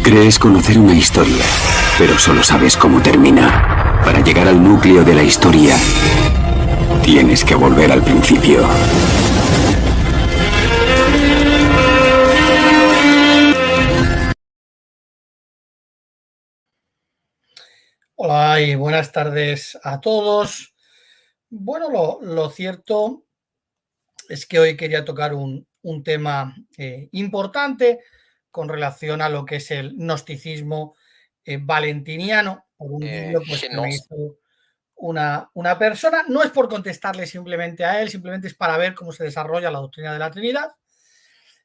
Crees conocer una historia, pero solo sabes cómo termina. Para llegar al núcleo de la historia, tienes que volver al principio. Hola y buenas tardes a todos. Bueno, lo cierto es que hoy quería tocar un tema importante con relación a lo que es el gnosticismo valentiniano, por un vídeo pues, que me Genos. hizo una persona. No es por contestarle simplemente a él, simplemente es para ver cómo se desarrolla la doctrina de la Trinidad,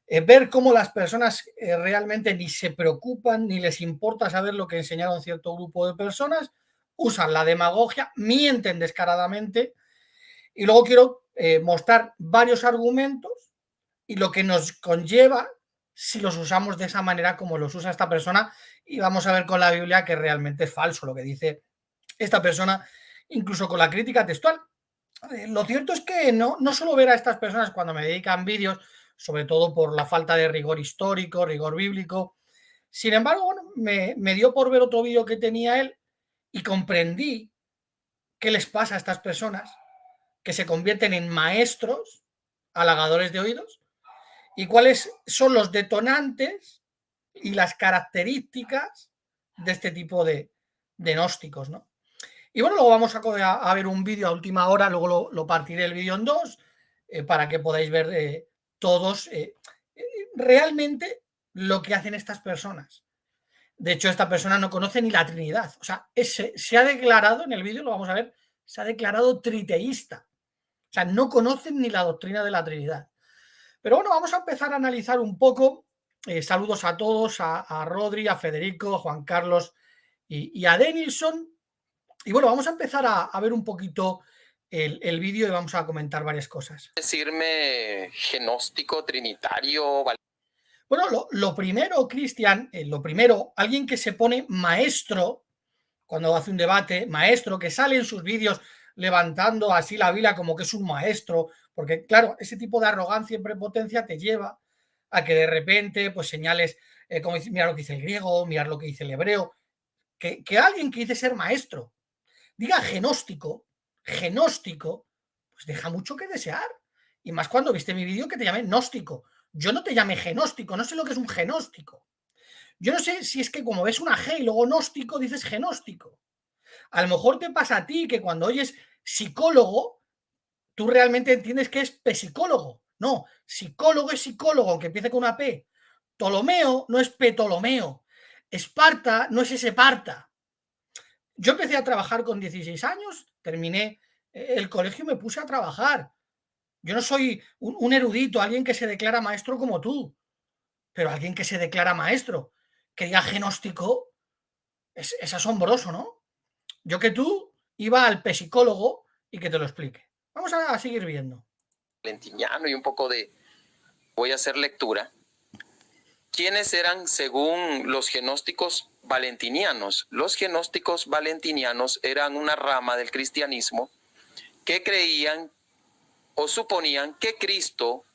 ver cómo las personas realmente ni se preocupan ni les importa saber lo que enseñaron cierto grupo de personas, usan la demagogia, mienten descaradamente, y luego quiero mostrar varios argumentos y lo que nos conlleva si los usamos de esa manera como los usa esta persona, y vamos a ver con la Biblia que realmente es falso lo que dice esta persona, incluso con la crítica textual. Lo cierto es que no suelo ver a estas personas cuando me dedican vídeos, sobre todo por la falta de rigor histórico, rigor bíblico. Sin embargo, bueno, me dio por ver otro vídeo que tenía él y comprendí qué les pasa a estas personas que se convierten en maestros, halagadores de oídos, y cuáles son los detonantes y las características de este tipo de gnósticos, ¿no? Y bueno, luego vamos a ver un vídeo a última hora, luego lo partiré el vídeo en dos, para que podáis ver todos realmente lo que hacen estas personas. De hecho, esta persona no conoce ni la Trinidad. O sea, se ha declarado, en el vídeo lo vamos a ver, se ha declarado triteísta. O sea, no conocen ni la doctrina de la Trinidad. Pero bueno, vamos a empezar a analizar un poco. Saludos a todos, a Rodri, a Federico, a Juan Carlos y a Denilson. Y bueno, vamos a empezar a ver un poquito el vídeo y vamos a comentar varias cosas. Decirme gnóstico, trinitario. Bueno, lo primero, Cristian, lo primero, alguien que se pone maestro cuando hace un debate, maestro, que sale en sus vídeos levantando así la vila como que es un maestro, porque claro, ese tipo de arrogancia y prepotencia te lleva a que de repente pues señales, como mirar lo que dice el griego, mirar lo que dice el hebreo, que alguien que dice ser maestro diga gnóstico, pues deja mucho que desear. Y más cuando viste mi vídeo que te llamé gnóstico. Yo no te llamé gnóstico, no sé lo que es un gnóstico. Yo no sé si es que como ves una G y luego gnóstico dices gnóstico. A lo mejor te pasa a ti que cuando oyes psicólogo, tú realmente entiendes que es psicólogo. No, psicólogo es psicólogo, aunque empiece con una P. Ptolomeo no es Ptolomeo. Esparta no es Esparta. Yo empecé a trabajar con 16 años, terminé el colegio y me puse a trabajar. Yo no soy un erudito, alguien que se declara maestro como tú, pero alguien que se declara maestro, que diga gnóstico, es asombroso, ¿no? Yo que tú iba al psicólogo y que te lo explique. Vamos a seguir viendo. Valentiniano y un poco de... Voy a hacer lectura. ¿Quiénes eran según los gnósticos valentinianos? Los gnósticos valentinianos eran una rama del cristianismo que creían o suponían que Cristo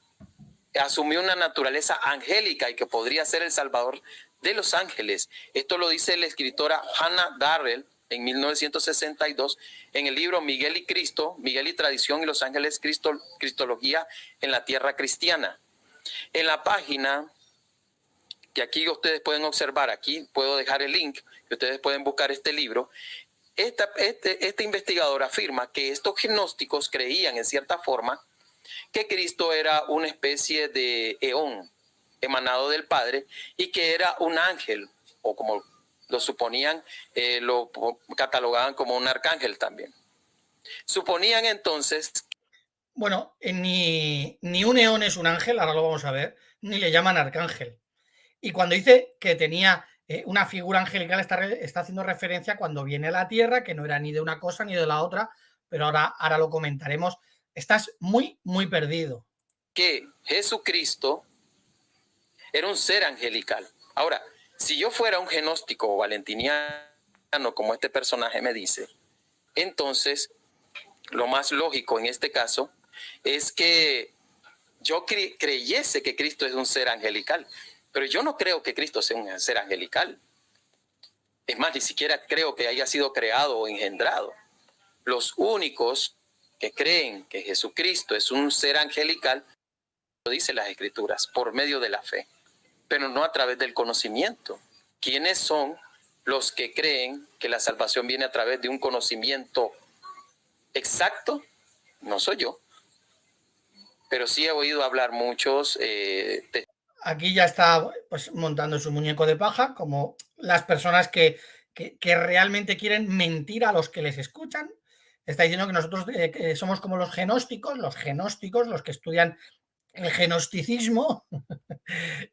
asumió una naturaleza angélica y que podría ser el salvador de los ángeles. Esto lo dice la escritora Hannah Darrell en 1962 en el libro Miguel y Cristo, Miguel y Tradición y los Ángeles, Cristología en la Tierra Cristiana. En la página que aquí ustedes pueden observar, aquí puedo dejar el link, que ustedes pueden buscar este libro. Este investigador afirma que estos gnósticos creían en cierta forma que Cristo era una especie de eón emanado del Padre y que era un ángel, o como lo suponían, lo catalogaban como un arcángel también. Suponían entonces... Bueno, ni un eón es un ángel, ahora lo vamos a ver, ni le llaman arcángel. Y cuando dice que tenía una figura angelical, está haciendo referencia cuando viene a la tierra, que no era ni de una cosa ni de la otra, pero ahora lo comentaremos. Estás muy, muy perdido. Que Jesucristo era un ser angelical. Ahora, si yo fuera un gnóstico o valentiniano, como este personaje me dice, entonces lo más lógico en este caso es que yo creyese que Cristo es un ser angelical. Pero yo no creo que Cristo sea un ser angelical. Es más, ni siquiera creo que haya sido creado o engendrado. Los únicos que creen que Jesucristo es un ser angelical, lo dicen las Escrituras, por medio de la fe, pero no a través del conocimiento. ¿Quiénes son los que creen que la salvación viene a través de un conocimiento exacto? No soy yo, pero sí he oído hablar muchos Aquí ya está pues montando su muñeco de paja, como las personas que realmente quieren mentir a los que les escuchan. Está diciendo que nosotros que somos como los genósticos, los que estudian el gnosticismo.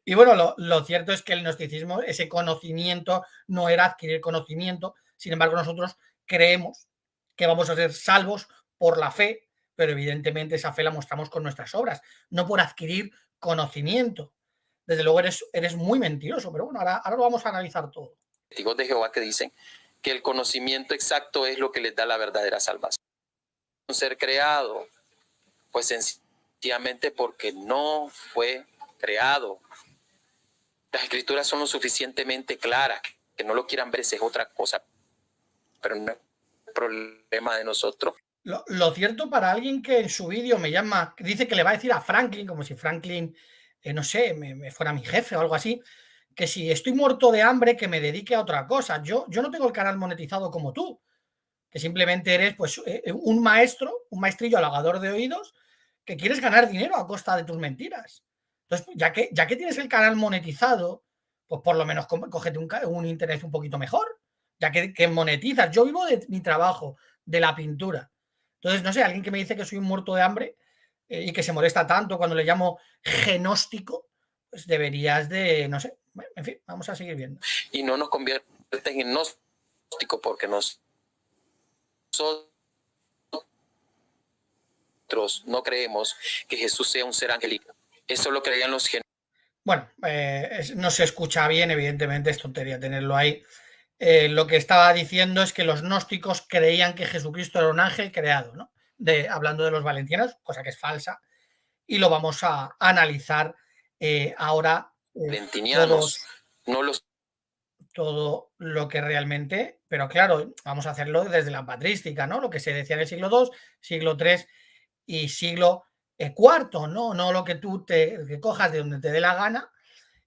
Y bueno, lo cierto es que el gnosticismo, ese conocimiento, no era adquirir conocimiento. Sin embargo, nosotros creemos que vamos a ser salvos por la fe, pero evidentemente esa fe la mostramos con nuestras obras, no por adquirir conocimiento. Desde luego eres muy mentiroso, pero bueno, ahora lo vamos a analizar todo. testigos de Jehová que dicen que el conocimiento exacto es lo que les da la verdadera salvación. Un ser creado, pues sencillamente porque no fue creado. Las Escrituras son lo suficientemente claras, que no lo quieran ver, esa es otra cosa, pero no es problema de nosotros. Lo cierto para alguien que en su vídeo me llama, dice que le va a decir a Franklin, como si Franklin, no sé, me fuera mi jefe o algo así, que si estoy muerto de hambre, que me dedique a otra cosa. Yo no tengo el canal monetizado como tú, que simplemente eres pues un maestro, un maestrillo halagador de oídos, que quieres ganar dinero a costa de tus mentiras. Entonces, ya que tienes el canal monetizado, pues por lo menos cógete un interés un poquito mejor, ya que monetizas. Yo vivo de mi trabajo, de la pintura. Entonces, no sé, alguien que me dice que soy un muerto de hambre y que se molesta tanto cuando le llamo genóstico, pues deberías de, no sé, bueno, en fin, vamos a seguir viendo. Y no nos convierten en gnóstico porque nosotros no creemos que Jesús sea un ser angelical. Eso lo creían los genósticos. Bueno, no se escucha bien, evidentemente es tontería tenerlo ahí. Lo que estaba diciendo es que los gnósticos creían que Jesucristo era un ángel creado, ¿no? Hablando de los valentianos, cosa que es falsa, y lo vamos a analizar ahora. Valentinianos, no los... Todo lo que realmente, pero claro, vamos a hacerlo desde la patrística, ¿no? Lo que se decía en el siglo II, siglo III y siglo IV, ¿no? No lo que tú que cojas de donde te dé la gana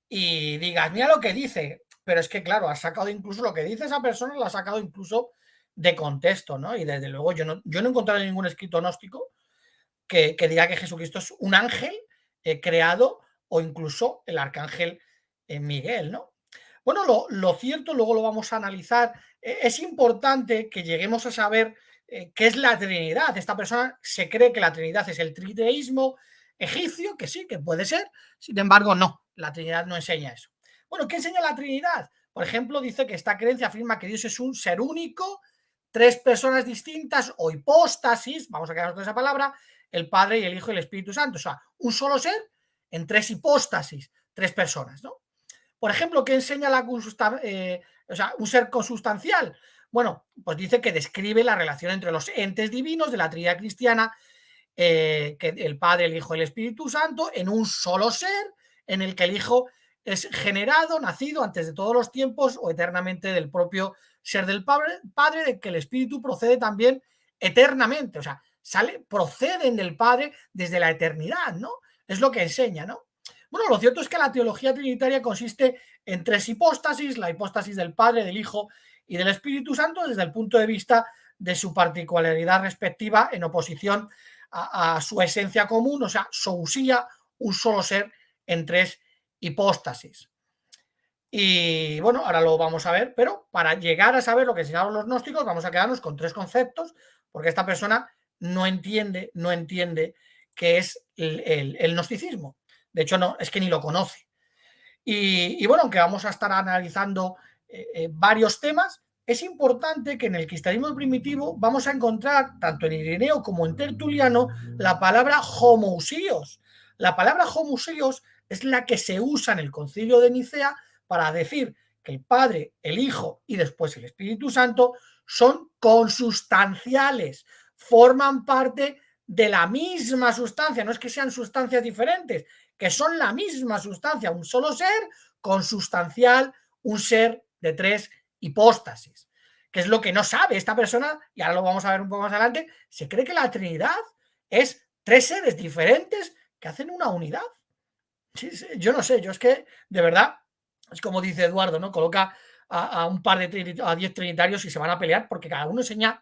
y digas, mira lo que dice, pero es que claro, has sacado incluso lo que dice esa persona, lo ha sacado incluso de contexto, ¿no? Y desde luego yo no he encontrado ningún escrito gnóstico que diga que Jesucristo es un ángel creado o incluso el arcángel Miguel, ¿no? Bueno, lo cierto, luego lo vamos a analizar, es importante que lleguemos a saber qué es la Trinidad. Esta persona se cree que la Trinidad es el triteísmo egipcio, que sí, que puede ser, sin embargo, no, la Trinidad no enseña eso. Bueno, ¿qué enseña la Trinidad? Por ejemplo, dice que esta creencia afirma que Dios es un ser único, tres personas distintas o hipóstasis, vamos a quedarnos con esa palabra, el Padre y el Hijo y el Espíritu Santo, o sea, un solo ser en tres hipóstasis, tres personas, ¿no? Por ejemplo, ¿qué enseña un ser consustancial? Bueno, pues dice que describe la relación entre los entes divinos de la Trinidad cristiana, que el Padre, el Hijo y el Espíritu Santo, en un solo ser, en el que el Hijo es generado, nacido antes de todos los tiempos o eternamente del propio ser del Padre, de que el Espíritu procede también eternamente, o sea, proceden del Padre desde la eternidad, ¿no? Es lo que enseña, ¿no? Bueno, lo cierto es que la teología trinitaria consiste en tres hipóstasis, la hipóstasis del Padre, del Hijo y del Espíritu Santo, desde el punto de vista de su particularidad respectiva en oposición a su esencia común, o sea, sousía, un solo ser en tres hipóstasis. Y bueno, ahora lo vamos a ver, pero para llegar a saber lo que enseñaron los gnósticos, vamos a quedarnos con tres conceptos, porque esta persona no entiende qué es el gnosticismo. De hecho, no, es que ni lo conoce. Y bueno, aunque vamos a estar analizando varios temas, es importante que en el cristianismo primitivo vamos a encontrar, tanto en Ireneo como en Tertuliano, la palabra homoousios. La palabra homoousios es la que se usa en el Concilio de Nicea para decir que el Padre, el Hijo y después el Espíritu Santo son consustanciales, forman parte de la misma sustancia, no es que sean sustancias diferentes, que son la misma sustancia, un solo ser consustancial, un ser de tres hipóstasis, que es lo que no sabe esta persona, y ahora lo vamos a ver un poco más adelante. Se cree que la Trinidad es tres seres diferentes que hacen una unidad. Sí, sí, yo no sé, yo es que, de verdad, es como dice Eduardo, ¿no? Coloca a un par de a 10 trinitarios y se van a pelear porque cada uno enseña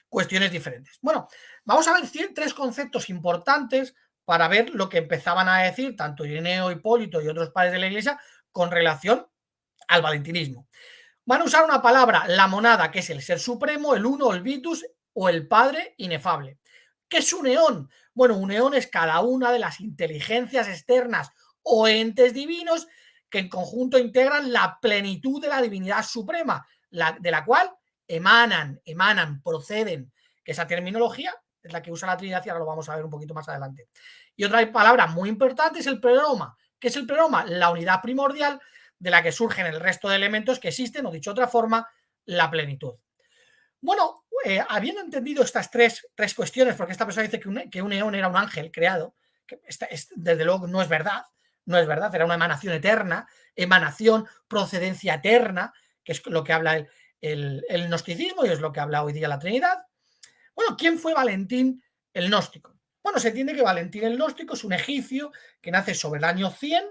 cuestiones diferentes. Bueno, vamos a ver tres conceptos importantes para ver lo que empezaban a decir tanto Ireneo, Hipólito y otros padres de la Iglesia con relación al valentinismo. Van a usar una palabra, la monada, que es el ser supremo, el uno, el vitus o el padre inefable. ¿Qué es un eón? Bueno, un eón es cada una de las inteligencias externas o entes divinos que en conjunto integran la plenitud de la divinidad suprema, de la cual emanan, proceden, que esa terminología es la que usa la Trinidad y ahora lo vamos a ver un poquito más adelante. Y otra palabra muy importante es el pleroma. ¿Qué es el pleroma? La unidad primordial de la que surgen el resto de elementos que existen, o dicho de otra forma, la plenitud. Bueno, habiendo entendido estas tres cuestiones, porque esta persona dice que un eón era un ángel creado, que desde luego no es verdad, era una emanación eterna, procedencia eterna, que es lo que habla el gnosticismo y es lo que habla hoy día la Trinidad. Bueno, ¿quién fue Valentín el Gnóstico? Bueno, se entiende que Valentín el Gnóstico es un egipcio que nace sobre el año 100,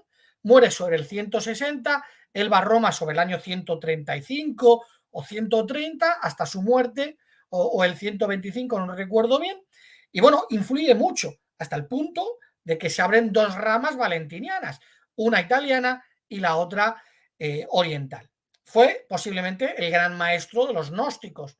muere sobre el 160, él va a Roma sobre el año 135 o 130 hasta su muerte, o el 125, no recuerdo bien, y bueno, influye mucho, hasta el punto de que se abren dos ramas valentinianas, una italiana y la otra oriental. Fue posiblemente el gran maestro de los gnósticos.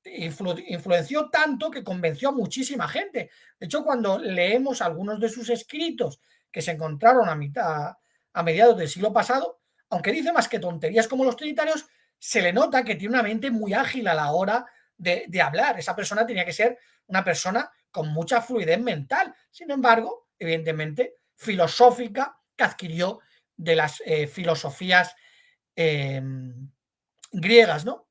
Influenció tanto que convenció a muchísima gente. De hecho, cuando leemos algunos de sus escritos que se encontraron a mediados del siglo pasado, aunque dice más que tonterías como los trinitarios, se le nota que tiene una mente muy ágil a la hora de hablar. Esa persona tenía que ser una persona con mucha fluidez mental. Sin embargo, evidentemente, filosófica, que adquirió de las filosofías griegas, ¿no?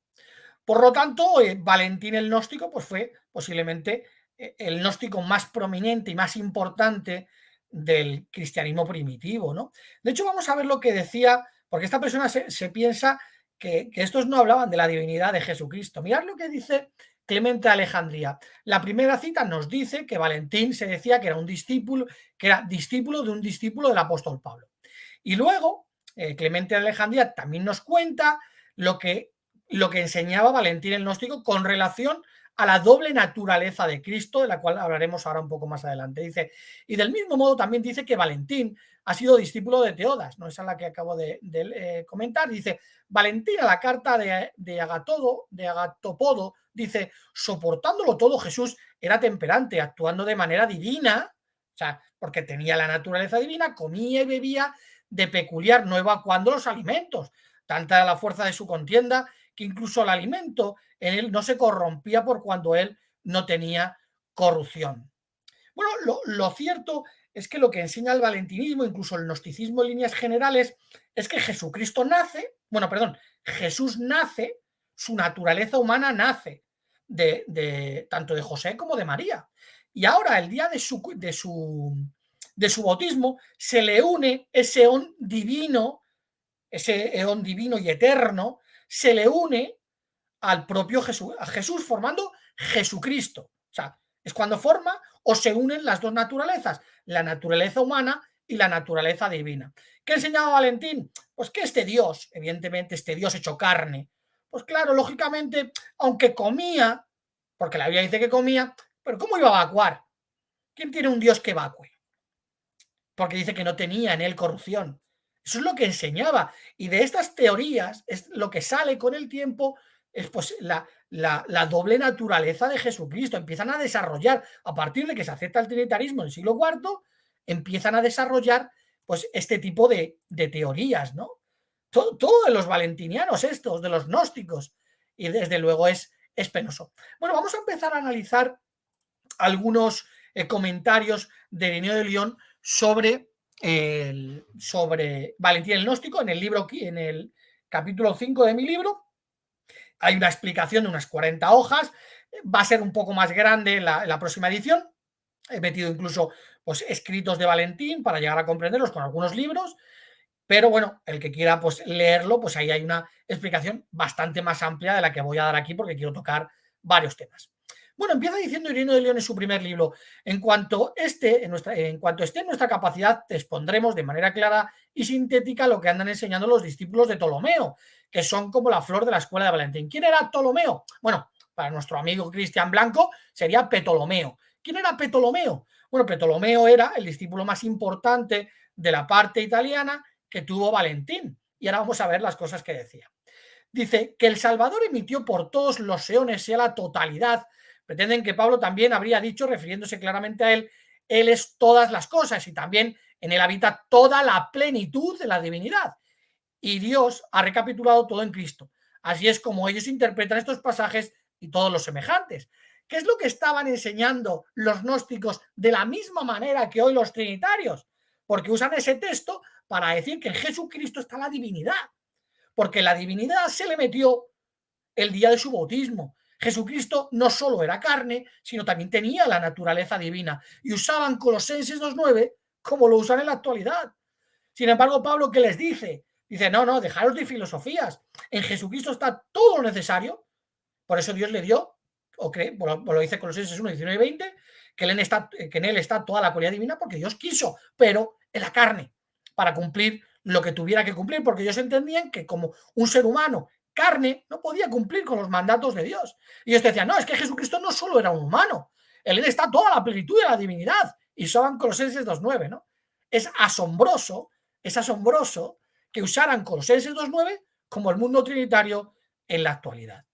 Por lo tanto, Valentín el Gnóstico pues fue posiblemente el gnóstico más prominente y más importante del cristianismo primitivo, ¿no? De hecho, vamos a ver lo que decía, porque esta persona se piensa que estos no hablaban de la divinidad de Jesucristo. Mirad lo que dice Clemente de Alejandría. La primera cita nos dice que Valentín se decía que era discípulo de un discípulo del apóstol Pablo. Y luego, Clemente de Alejandría también nos cuenta lo que enseñaba Valentín el Gnóstico con relación a la doble naturaleza de Cristo, de la cual hablaremos ahora un poco más adelante. Dice, y del mismo modo también dice que Valentín ha sido discípulo de Teodas, ¿no? Esa es la que acabo de comentar. Dice, Valentín, a la carta de Agatopodo, dice, soportándolo todo, Jesús era temperante, actuando de manera divina, o sea, porque tenía la naturaleza divina, comía y bebía de peculiar, no evacuando los alimentos. Tanta era la fuerza de su contienda que incluso el alimento en él no se corrompía por cuando él no tenía corrupción. Bueno, lo cierto es que lo que enseña el valentinismo, incluso el gnosticismo en líneas generales, es que Jesucristo nace, Jesús nace, su naturaleza humana nace tanto de José como de María. Y ahora, el día de su bautismo, se le une ese eón divino y eterno, se le une al propio Jesús, a Jesús, formando Jesucristo. O sea, es cuando forma o se unen las dos naturalezas, la naturaleza humana y la naturaleza divina. ¿Qué enseñaba Valentín? Pues que este Dios, evidentemente este Dios hecho carne, pues claro, lógicamente, aunque comía, porque la Biblia dice que comía, pero ¿cómo iba a evacuar? ¿Quién tiene un Dios que evacue? Porque dice que no tenía en él corrupción. Eso es lo que enseñaba. Y de estas teorías es lo que sale con el tiempo, es pues la doble naturaleza de Jesucristo. Empiezan a desarrollar, a partir de que se acepta el trinitarismo en el siglo IV, empiezan a desarrollar pues este tipo de teorías, ¿no? Todo de los valentinianos estos, de los gnósticos. Y desde luego es penoso. Bueno, vamos a empezar a analizar algunos comentarios de Ireneo de León sobre Valentín el Gnóstico en el libro, en el capítulo 5 de mi libro. Hay una explicación de unas 40 hojas, va a ser un poco más grande la próxima edición. He metido incluso pues, escritos de Valentín para llegar a comprenderlos con algunos libros. Pero bueno, el que quiera pues leerlo, pues ahí hay una explicación bastante más amplia de la que voy a dar aquí porque quiero tocar varios temas. Bueno, empieza diciendo Ireneo de León en su primer libro: en cuanto esté en nuestra capacidad, te expondremos de manera clara y sintética lo que andan enseñando los discípulos de Ptolomeo, que son como la flor de la escuela de Valentín. ¿Quién era Ptolomeo? Bueno, para nuestro amigo Cristian Blanco sería Ptolomeo. ¿Quién era Ptolomeo? Bueno, Ptolomeo era el discípulo más importante de la parte italiana que tuvo Valentín. Y ahora vamos a ver las cosas que decía. Dice que el Salvador emitió por todos los eones, sea la totalidad. Pretenden que Pablo también habría dicho, refiriéndose claramente a él es todas las cosas y también en él habita toda la plenitud de la divinidad. Y Dios ha recapitulado todo en Cristo. Así es como ellos interpretan estos pasajes y todos los semejantes. ¿Qué es lo que estaban enseñando los gnósticos de la misma manera que hoy los trinitarios? Porque usan ese texto para decir que en Jesucristo está la divinidad, porque la divinidad se le metió el día de su bautismo. Jesucristo no solo era carne, sino también tenía la naturaleza divina, y usaban Colosenses 2:9 como lo usan en la actualidad. Sin embargo, Pablo, ¿qué les dice? Dice, no, dejaros de filosofías. En Jesucristo está todo lo necesario. Por eso Dios le dio, lo dice Colosenses 1, 19 y 20, que en él está toda la cualidad divina porque Dios quiso, pero en la carne, para cumplir lo que tuviera que cumplir, porque ellos entendían que como un ser humano, carne, no podía cumplir con los mandatos de Dios. Y ellos decían, no, es que Jesucristo no solo era un humano, en él está toda la plenitud de la divinidad. Y son Colosenses 2:9, ¿no? Es asombroso que usaran Colosenses 2:9 como el mundo trinitario en la actualidad.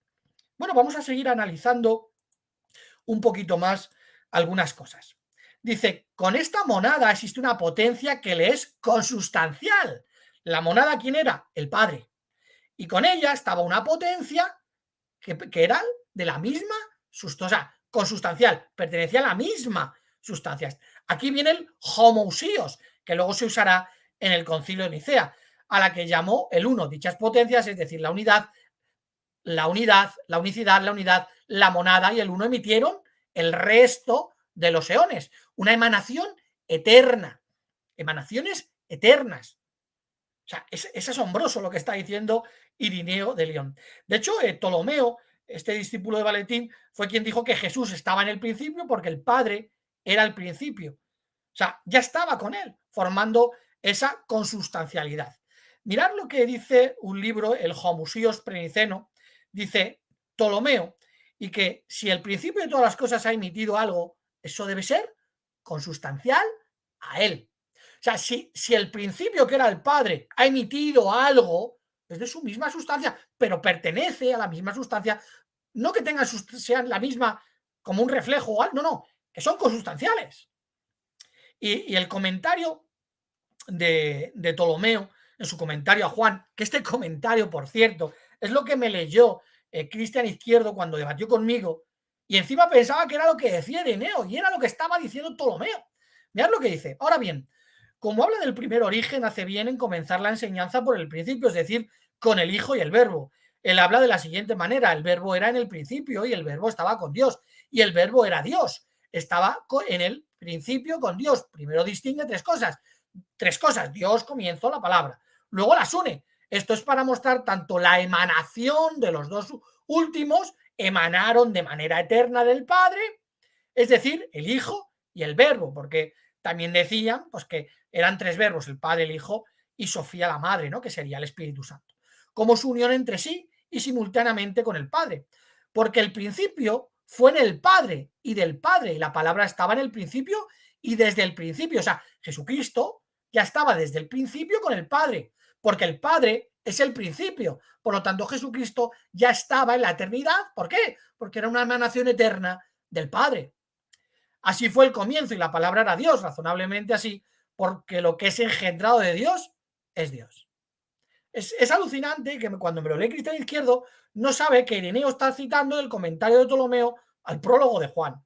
Bueno, vamos a seguir analizando un poquito más algunas cosas. Dice, con esta monada existe una potencia que le es consustancial. ¿La monada quién era? El Padre. Y con ella estaba una potencia que era de la misma sustancia, consustancial, pertenecía a la misma sustancia. Aquí viene el homoousios, que luego se usará en el Concilio de Nicea, a la que llamó el uno. Dichas potencias, es decir, la unicidad, la monada y el uno emitieron el resto de los eones. Una emanación eterna. Emanaciones eternas. O sea, es asombroso lo que está diciendo Ireneo de León. De hecho, Ptolomeo, este discípulo de Valentín, fue quien dijo que Jesús estaba en el principio porque el Padre era el principio. O sea, ya estaba con él, formando esa consustancialidad. Mirad lo que dice un libro, el Homoousios Preniceno, dice Ptolomeo, y que si el principio de todas las cosas ha emitido algo, eso debe ser consustancial a él. O sea, si el principio, que era el Padre, ha emitido algo, es de su misma sustancia, pero pertenece a la misma sustancia, no que sean la misma como un reflejo, no, que son consustanciales. Y el comentario de Ptolomeo, en su comentario a Juan, que este comentario, por cierto, es lo que me leyó Cristian Izquierdo cuando debatió conmigo, y encima pensaba que era lo que decía Ireneo, y era lo que estaba diciendo Ptolomeo. Mirad lo que dice. Ahora bien, como habla del primer origen, hace bien en comenzar la enseñanza por el principio, es decir, con el Hijo y el Verbo. Él habla de la siguiente manera: el Verbo era en el principio y el Verbo estaba con Dios, y el Verbo era Dios, estaba en el principio con Dios. Primero distingue tres cosas, Dios, comienzo, la palabra, luego las une. Esto es para mostrar tanto la emanación de los dos últimos, emanaron de manera eterna del Padre, es decir, el Hijo y el Verbo, porque también decían pues que eran tres verbos, el Padre, el Hijo y Sofía la Madre, ¿no? Que sería el Espíritu Santo, como su unión entre sí y simultáneamente con el Padre, porque el principio fue en el Padre y del Padre, y la palabra estaba en el principio y desde el principio. O sea, Jesucristo ya estaba desde el principio con el Padre, porque el Padre es el principio. Por lo tanto, Jesucristo ya estaba en la eternidad. ¿Por qué? Porque era una emanación eterna del Padre. Así fue el comienzo y la palabra era Dios, razonablemente así, porque lo que es engendrado de Dios es Dios. Es alucinante que cuando me lo lee Cristian Izquierdo no sabe que Ireneo está citando el comentario de Ptolomeo al prólogo de Juan.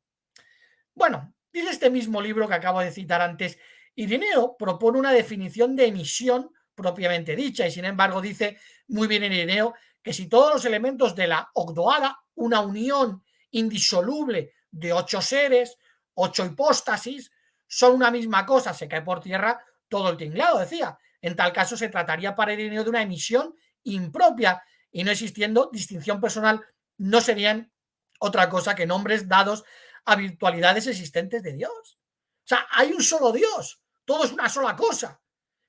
Bueno, dice este mismo libro que acabo de citar antes, Ireneo propone una definición de emisión propiamente dicha, y sin embargo dice muy bien Ireneo que si todos los elementos de la ogdoada, una unión indisoluble de 8 seres, 8 hipóstasis, son una misma cosa, se cae por tierra todo el tinglado, decía. En tal caso se trataría para Ireneo de una emisión impropia y no existiendo distinción personal, no serían otra cosa que nombres dados a virtualidades existentes de Dios. O sea, hay un solo Dios, todo es una sola cosa,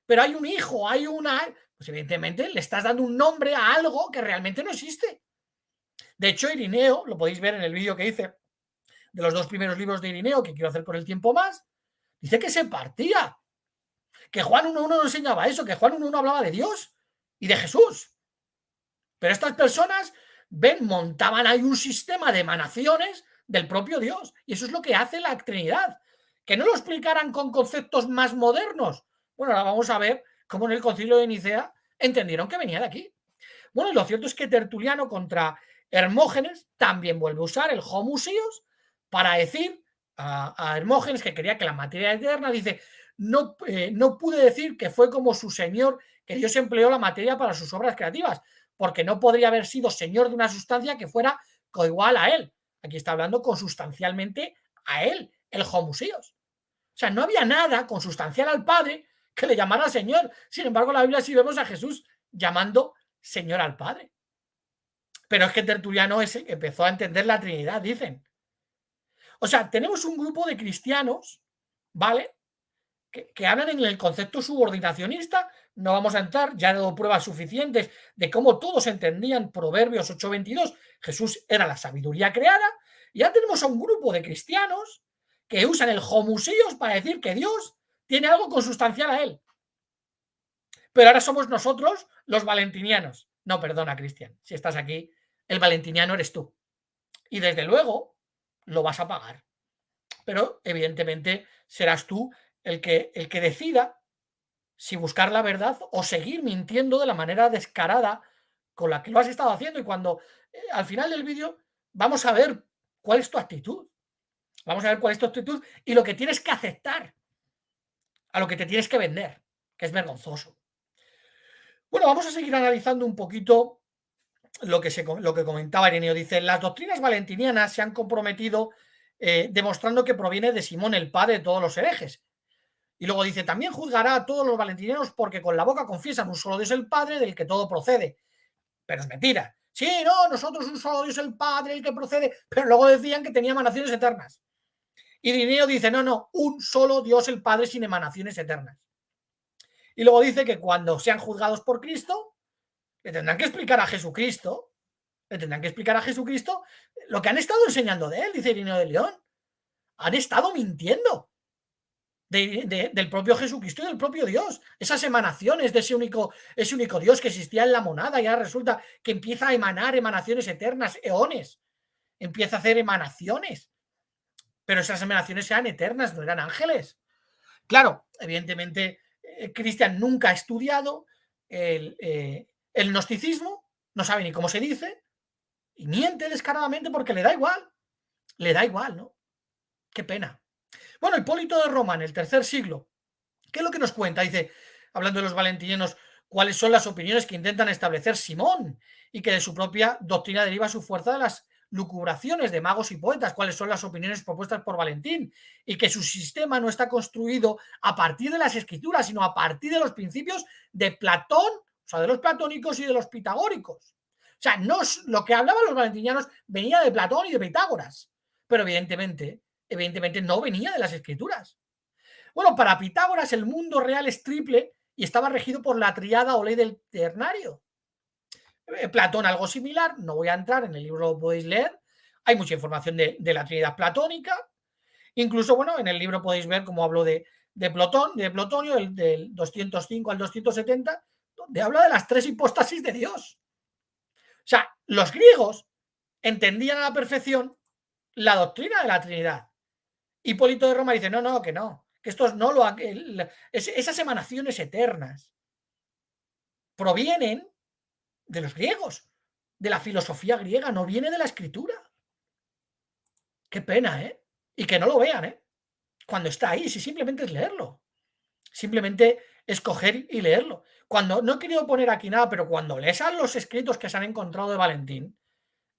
pero hay un hijo, hay una... Pues evidentemente le estás dando un nombre a algo que realmente no existe. De hecho, Ireneo, lo podéis ver en el vídeo que hice de los 2 primeros libros de Ireneo, que quiero hacer con el tiempo más, dice que se partía, que Juan 1.1 no enseñaba eso, que Juan 1.1 hablaba de Dios y de Jesús. Pero estas personas montaban ahí un sistema de emanaciones del propio Dios. Y eso es lo que hace la Trinidad. Que no lo explicaran con conceptos más modernos. Bueno, ahora vamos a ver cómo en el Concilio de Nicea entendieron que venía de aquí. Bueno, y lo cierto es que Tertuliano contra Hermógenes también vuelve a usar el homoousios para decir a Hermógenes, que quería que la materia eterna, dice, no pude decir que fue como su señor, que Dios empleó la materia para sus obras creativas, porque no podría haber sido señor de una sustancia que fuera coigual a él. Aquí está hablando consustancialmente a él, el homoousios. O sea, no había nada consustancial al Padre que le llamara Señor. Sin embargo, en la Biblia sí vemos a Jesús llamando Señor al Padre. Pero es que Tertuliano es el que empezó a entender la Trinidad, dicen. O sea, tenemos un grupo de cristianos, ¿vale?, que hablan en el concepto subordinacionista. No vamos a entrar, ya he dado pruebas suficientes de cómo todos entendían Proverbios 8:22, Jesús era la sabiduría creada. Y ya tenemos a un grupo de cristianos que usan el homoousios para decir que Dios tiene algo consustancial a él. Pero ahora somos nosotros los valentinianos. No, perdona, Cristian, si estás aquí, el valentiniano eres tú. Y desde luego lo vas a pagar. Pero evidentemente serás tú el que decida si buscar la verdad o seguir mintiendo de la manera descarada con la que lo has estado haciendo. Y cuando al final del vídeo vamos a ver cuál es tu actitud. Vamos a ver cuál es tu actitud y lo que tienes que aceptar, a lo que te tienes que vender, que es vergonzoso. Bueno, vamos a seguir analizando un poquito lo que comentaba Ireneo. Dice, las doctrinas valentinianas se han comprometido demostrando que proviene de Simón, el padre de todos los herejes. Y luego dice, también juzgará a todos los valentinianos porque con la boca confiesan un solo Dios el Padre del que todo procede. Pero es mentira. Sí, no, nosotros un solo Dios el Padre, el que procede, pero luego decían que tenía emanaciones eternas. Y Ireneo dice, no, un solo Dios el Padre sin emanaciones eternas. Y luego dice que cuando sean juzgados por Cristo, le tendrán que explicar a Jesucristo, lo que han estado enseñando de él, dice Ireneo de León. Han estado mintiendo del propio Jesucristo y del propio Dios. Esas emanaciones de ese único Dios que existía en la monada, y ahora resulta que empieza a emanar emanaciones eternas, eones. Empieza a hacer emanaciones. Pero esas emanaciones eran eternas, no eran ángeles. Claro, evidentemente, Cristian nunca ha estudiado el gnosticismo, no sabe ni cómo se dice, y miente descaradamente porque le da igual, ¿no? Qué pena. Bueno, Hipólito de Roma, en el III siglo, ¿qué es lo que nos cuenta? Dice, hablando de los valentinianos, cuáles son las opiniones que intentan establecer Simón y que de su propia doctrina deriva su fuerza de las lucubraciones de magos y poetas, cuáles son las opiniones propuestas por Valentín y que su sistema no está construido a partir de las escrituras, sino a partir de los principios de Platón, o sea, de los platónicos y de los pitagóricos. O sea, no, lo que hablaban los valentinianos venía de Platón y de Pitágoras, pero evidentemente no venía de las escrituras. Bueno, para Pitágoras el mundo real es triple y estaba regido por la triada o ley del ternario. Platón algo similar, no voy a entrar, en el libro lo podéis leer, hay mucha información de la Trinidad platónica. Incluso, bueno, en el libro podéis ver cómo hablo de Plotonio, del 205 al 270, donde habla de las 3 hipóstasis de Dios. O sea, los griegos entendían a la perfección la doctrina de la Trinidad. Hipólito de Roma dice, no, que estos no lo... Esas emanaciones eternas provienen de los griegos, de la filosofía griega, no viene de la escritura. Qué pena, ¿eh? Y que no lo vean, ¿eh? Cuando está ahí, si simplemente es leerlo. Simplemente escoger y leerlo. Cuando, no he querido poner aquí nada, pero cuando lees a los escritos que se han encontrado de Valentín,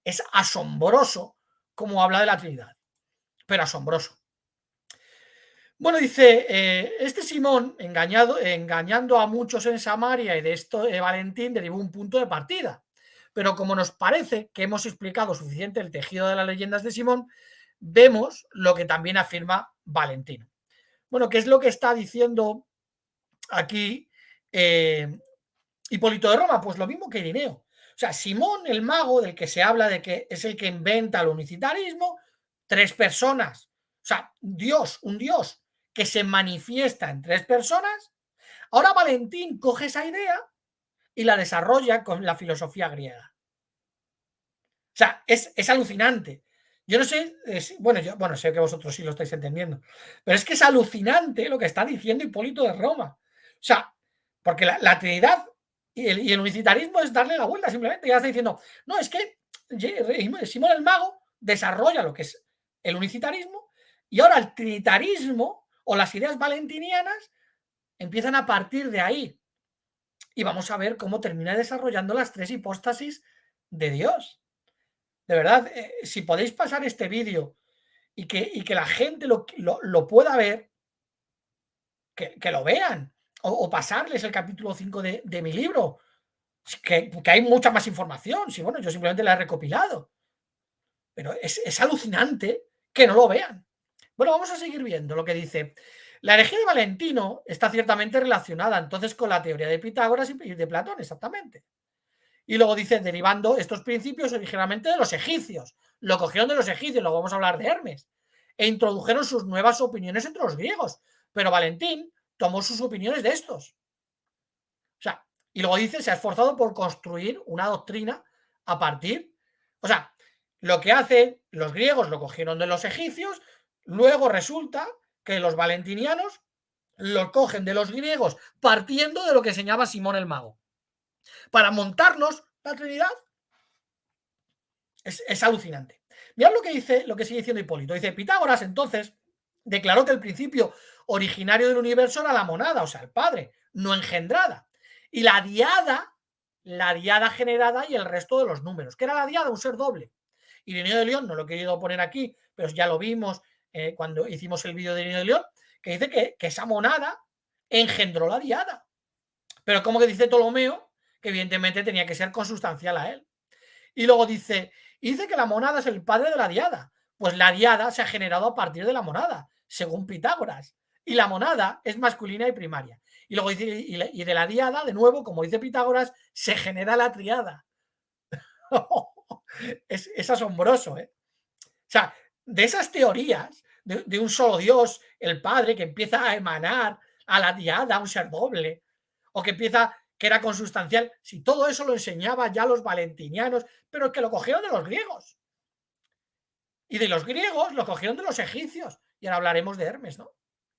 es asombroso cómo habla de la Trinidad. Pero asombroso. Bueno, dice, este Simón, engañando a muchos en Samaria, y de esto Valentín derivó un punto de partida. Pero como nos parece que hemos explicado suficiente el tejido de las leyendas de Simón, vemos lo que también afirma Valentín. Bueno, ¿qué es lo que está diciendo aquí Hipólito de Roma? Pues lo mismo que Irineo. O sea, Simón el mago, del que se habla de que es el que inventa el unicitarismo, 3 personas, o sea, un dios que se manifiesta en 3 personas. Ahora Valentín coge esa idea y la desarrolla con la filosofía griega. O sea, es alucinante. Yo no sé, bueno, sé que vosotros sí lo estáis entendiendo, pero es que es alucinante lo que está diciendo Hipólito de Roma. O sea, porque la Trinidad y el unicitarismo es darle la vuelta simplemente. Ya está diciendo, no, es que Simón el Mago desarrolla lo que es el unicitarismo y ahora el trinitarismo o las ideas valentinianas empiezan a partir de ahí. Y vamos a ver cómo termina desarrollando las 3 hipóstasis de Dios. De verdad, si podéis pasar este vídeo y que la gente lo pueda ver, que lo vean, o pasarles el capítulo 5 de mi libro, que hay mucha más información. Sí, bueno, yo simplemente la he recopilado, pero es alucinante que no lo vean. Bueno, vamos a seguir viendo lo que dice. La herejía de Valentino está ciertamente relacionada entonces con la teoría de Pitágoras y de Platón, exactamente. Y luego dice, derivando estos principios originalmente de los egipcios. Lo cogieron de los egipcios, luego vamos a hablar de Hermes. E introdujeron sus nuevas opiniones entre los griegos. Pero Valentín tomó sus opiniones de estos. O sea, y luego dice, se ha esforzado por construir una doctrina a partir. O sea, lo que hacen los griegos lo cogieron de los egipcios, luego resulta que los valentinianos lo cogen de los griegos partiendo de lo que enseñaba Simón el Mago. Para montarnos la Trinidad. Es alucinante. Mirad lo que dice, lo que sigue diciendo Hipólito. Dice, Pitágoras entonces declaró que el principio originario del universo era la monada, o sea, el padre, no engendrada. Y la diada generada y el resto de los números. ¿Qué era la diada? Un ser doble. Ireneo de León, no lo he querido poner aquí, pero ya lo vimos cuando hicimos el vídeo de Ireneo de León, que dice que esa monada engendró la diada. Pero como que dice Ptolomeo, que evidentemente tenía que ser consustancial a él. Y luego dice que la monada es el padre de la diada. Pues la diada se ha generado a partir de la monada, según Pitágoras. Y la monada es masculina y primaria. Y luego dice, y de la diada, de nuevo, como dice Pitágoras, se genera la triada. es asombroso, ¿eh? O sea, de esas teorías de un solo Dios, el Padre, que empieza a emanar a la diada, a un ser doble, o que empieza, que era consustancial, si todo eso lo enseñaba ya los valentinianos, pero que lo cogieron de los griegos. Y de los griegos lo cogieron de los egipcios. Y ahora hablaremos de Hermes, ¿no?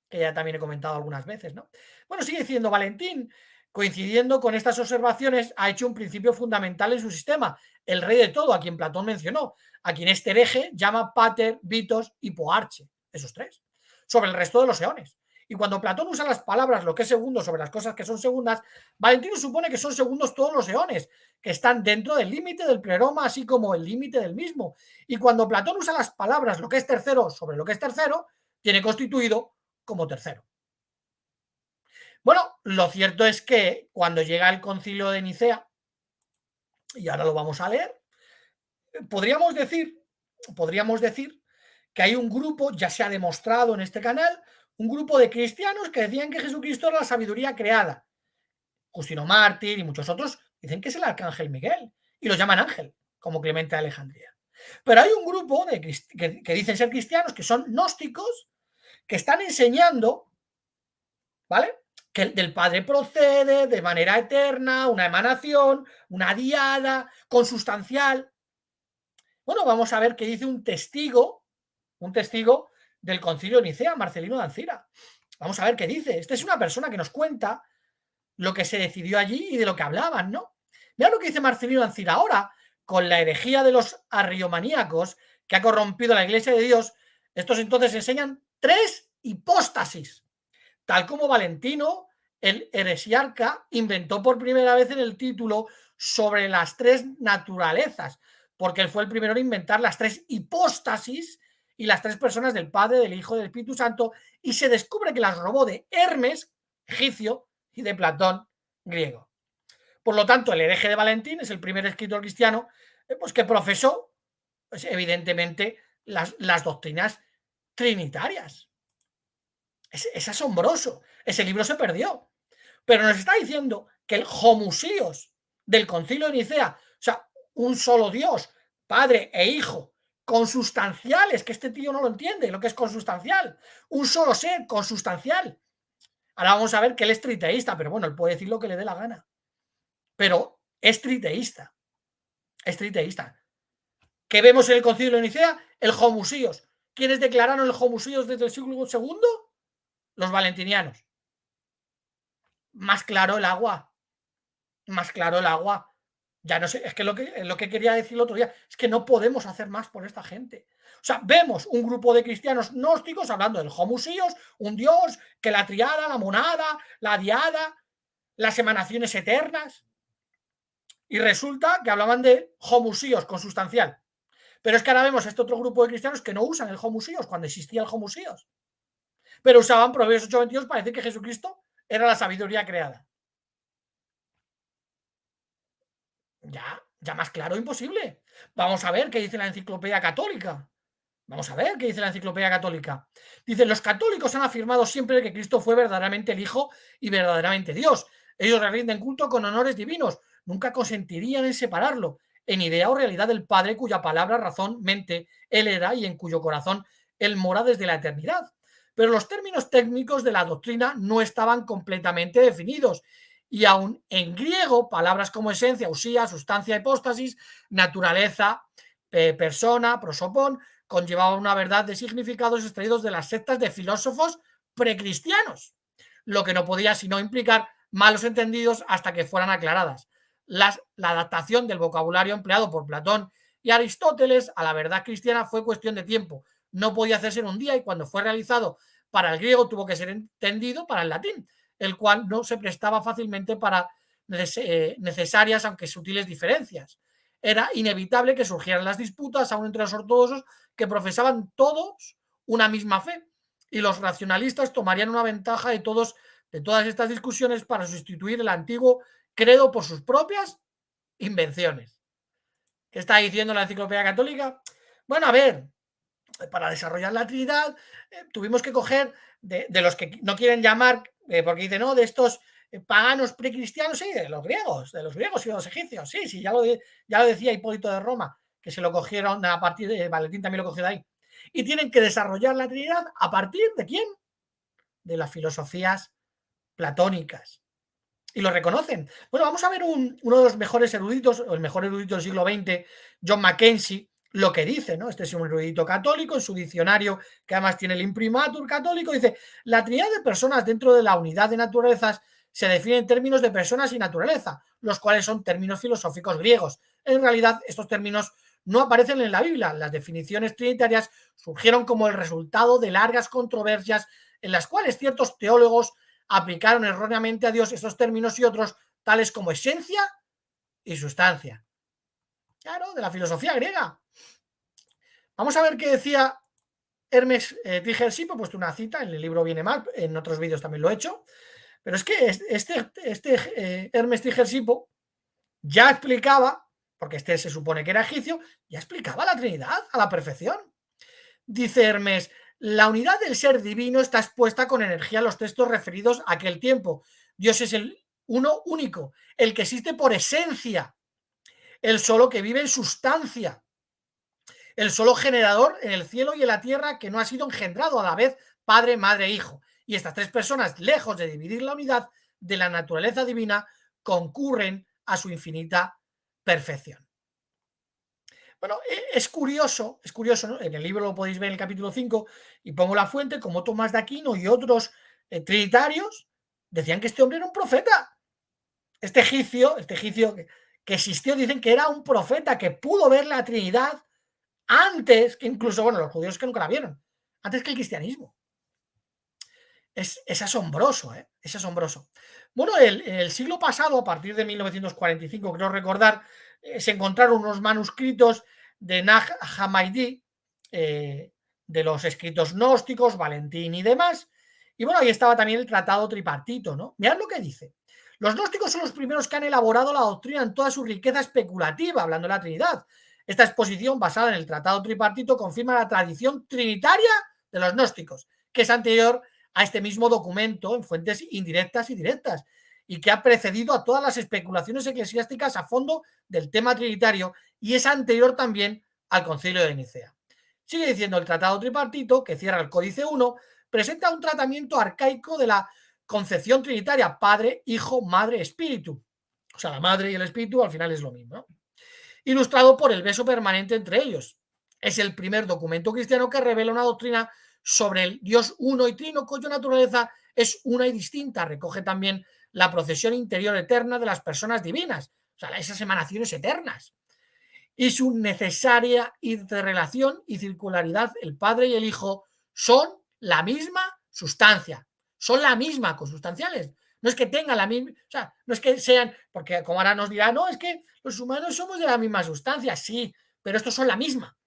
Que ya también he comentado algunas veces, ¿no? Bueno, sigue diciendo Valentín, coincidiendo con estas observaciones, ha hecho un principio fundamental en su sistema, el rey de todo, a quien Platón mencionó, a quien este hereje llama Pater, Bitos y Poarche, esos 3, sobre el resto de los eones. Y cuando Platón usa las palabras lo que es segundo sobre las cosas que son segundas, Valentino supone que son segundos todos los eones, que están dentro del límite del pleroma, así como el límite del mismo. Y cuando Platón usa las palabras lo que es tercero sobre lo que es tercero, tiene constituido como tercero. Bueno, lo cierto es que cuando llega el concilio de Nicea, y ahora lo vamos a leer, podríamos decir que hay un grupo, ya se ha demostrado en este canal, un grupo de cristianos que decían que Jesucristo era la sabiduría creada. Justino Mártir y muchos otros dicen que es el arcángel Miguel y lo llaman ángel, como Clemente de Alejandría. Pero hay un grupo que dicen ser cristianos, que son gnósticos, que están enseñando, ¿vale?, que del Padre procede de manera eterna, una emanación, una diada, consustancial. Bueno, vamos a ver qué dice un testigo del concilio de Nicea, Marcelino de Ancira. Vamos a ver qué dice. Esta es una persona que nos cuenta lo que se decidió allí y de lo que hablaban, ¿no? Mira lo que dice Marcelino de Ancira ahora, con la herejía de los arriomaníacos que ha corrompido la Iglesia de Dios. Estos entonces enseñan 3 hipóstasis, tal como Valentino, el heresiarca, inventó por primera vez en el título sobre las 3 naturalezas, porque él fue el primero en inventar las 3 hipóstasis y las 3 personas del Padre, del Hijo y del Espíritu Santo, y se descubre que las robó de Hermes, egipcio, y de Platón, griego. Por lo tanto, el hereje de Valentín es el primer escritor cristiano pues, que profesó, pues, evidentemente, las doctrinas trinitarias. Es asombroso. Ese libro se perdió. Pero nos está diciendo que el homousios del Concilio de Nicea, o sea, un solo Dios, Padre e Hijo, consustanciales, que este tío no lo entiende, lo que es consustancial, un solo ser consustancial. Ahora vamos a ver que él es triteísta, pero bueno, él puede decir lo que le dé la gana. Pero es triteísta. Es triteísta. ¿Qué vemos en el Concilio de Nicea? El homousios. ¿Quiénes declararon el homousios desde el siglo II? Los valentinianos. Más claro el agua. Más claro el agua. Ya no sé, es que lo que quería decir el otro día es que no podemos hacer más por esta gente. O sea, vemos un grupo de cristianos gnósticos hablando del homousios, un dios, que la triada, la monada, la diada, las emanaciones eternas. Y resulta que hablaban de homousios, consustancial. Pero es que ahora vemos este otro grupo de cristianos que no usan el homousios cuando existía el homousios. Pero usaban Proverbios 8:22 para decir que Jesucristo era la sabiduría creada. Ya más claro, imposible. Vamos a ver qué dice la Enciclopedia Católica. Vamos a ver qué dice la Enciclopedia Católica. Dice, los católicos han afirmado siempre que Cristo fue verdaderamente el Hijo y verdaderamente Dios. Ellos le rinden culto con honores divinos. Nunca consentirían en separarlo, en idea o realidad del Padre, cuya palabra, razón, mente, Él era y en cuyo corazón Él mora desde la eternidad. Pero los términos técnicos de la doctrina no estaban completamente definidos. Y aún en griego, palabras como esencia, usía, sustancia, hipóstasis, naturaleza, persona, prosopón, conllevaban una verdad de significados extraídos de las sectas de filósofos precristianos, lo que no podía sino implicar malos entendidos hasta que fueran aclaradas. La adaptación del vocabulario empleado por Platón y Aristóteles a la verdad cristiana fue cuestión de tiempo. No podía hacerse en un día y cuando fue realizado para el griego tuvo que ser entendido para el latín, el cual no se prestaba fácilmente para necesarias, aunque sutiles, diferencias. Era inevitable que surgieran las disputas aún entre los ortodoxos que profesaban todos una misma fe, y los racionalistas tomarían una ventaja de todas estas discusiones para sustituir el antiguo credo por sus propias invenciones. ¿Qué está diciendo la Enciclopedia Católica? Bueno, a ver, para desarrollar la Trinidad tuvimos que coger de los que no quieren llamar, porque dicen, no, de estos paganos precristianos, sí, de los griegos y de los egipcios, sí, ya lo decía Hipólito de Roma, que se lo cogieron a partir de Valentín, también lo cogió de ahí. Y tienen que desarrollar la Trinidad a partir de ¿quién? De las filosofías platónicas. Y lo reconocen. Bueno, vamos a ver uno de los mejores eruditos, o el mejor erudito del siglo XX, John Mackenzie, lo que dice, ¿no? Este es un erudito católico, en su diccionario, que además tiene el imprimatur católico, dice, la trinidad de personas dentro de la unidad de naturalezas se define en términos de personas y naturaleza, los cuales son términos filosóficos griegos. En realidad, estos términos no aparecen en la Biblia. Las definiciones trinitarias surgieron como el resultado de largas controversias en las cuales ciertos teólogos aplicaron erróneamente a Dios estos términos y otros, tales como esencia y sustancia. Claro, de la filosofía griega. Vamos a ver qué decía Hermes Trígersipo. He puesto una cita, en el libro viene mal, en otros vídeos también lo he hecho, pero es que Hermes Trígersipo ya explicaba, porque este se supone que era egipcio, ya explicaba la Trinidad a la perfección. Dice Hermes, la unidad del ser divino está expuesta con energía a los textos referidos a aquel tiempo. Dios es el uno único, el que existe por esencia, el solo que vive en sustancia, el solo generador en el cielo y en la tierra, que no ha sido engendrado a la vez Padre, Madre e Hijo. Y estas tres personas, lejos de dividir la unidad de la naturaleza divina, concurren a su infinita perfección. Bueno, es curioso, ¿no? En el libro lo podéis ver en el capítulo 5, y pongo la fuente, como Tomás de Aquino y otros trinitarios, decían que este hombre era un profeta. Este egipcio que existió, dicen que era un profeta, que pudo ver la Trinidad antes que incluso, bueno, los judíos que nunca la vieron, antes que el cristianismo. Es asombroso, ¿eh? Es asombroso. Bueno, en el siglo pasado, a partir de 1945, creo recordar, se encontraron unos manuscritos de Nag Hammadi, de los escritos gnósticos, Valentín y demás, Y bueno, ahí estaba también el tratado tripartito, ¿no? Mirad lo que dice. Los gnósticos son los primeros que han elaborado la doctrina en toda su riqueza especulativa, hablando de la Trinidad. Esta exposición, basada en el tratado tripartito, confirma la tradición trinitaria de los gnósticos, que es anterior a este mismo documento en fuentes indirectas y directas, y que ha precedido a todas las especulaciones eclesiásticas a fondo del tema trinitario, y es anterior también al Concilio de Nicea. Sigue diciendo el tratado tripartito, que cierra el Códice 1, presenta un tratamiento arcaico de la concepción trinitaria, Padre, Hijo, Madre, Espíritu. O sea, la Madre y el Espíritu al final es lo mismo, ¿no? Ilustrado por el beso permanente entre ellos. Es el primer documento cristiano que revela una doctrina sobre el Dios uno y trino, cuya naturaleza es una y distinta. Recoge también la procesión interior eterna de las personas divinas, o sea, esas emanaciones eternas, y su necesaria interrelación y circularidad. El Padre y el Hijo son la misma sustancia, son la misma, consustanciales. No es que tengan la misma, o sea, no es que sean, porque como ahora nos dirá, no, es que los humanos somos de la misma sustancia, sí, pero estos son la misma,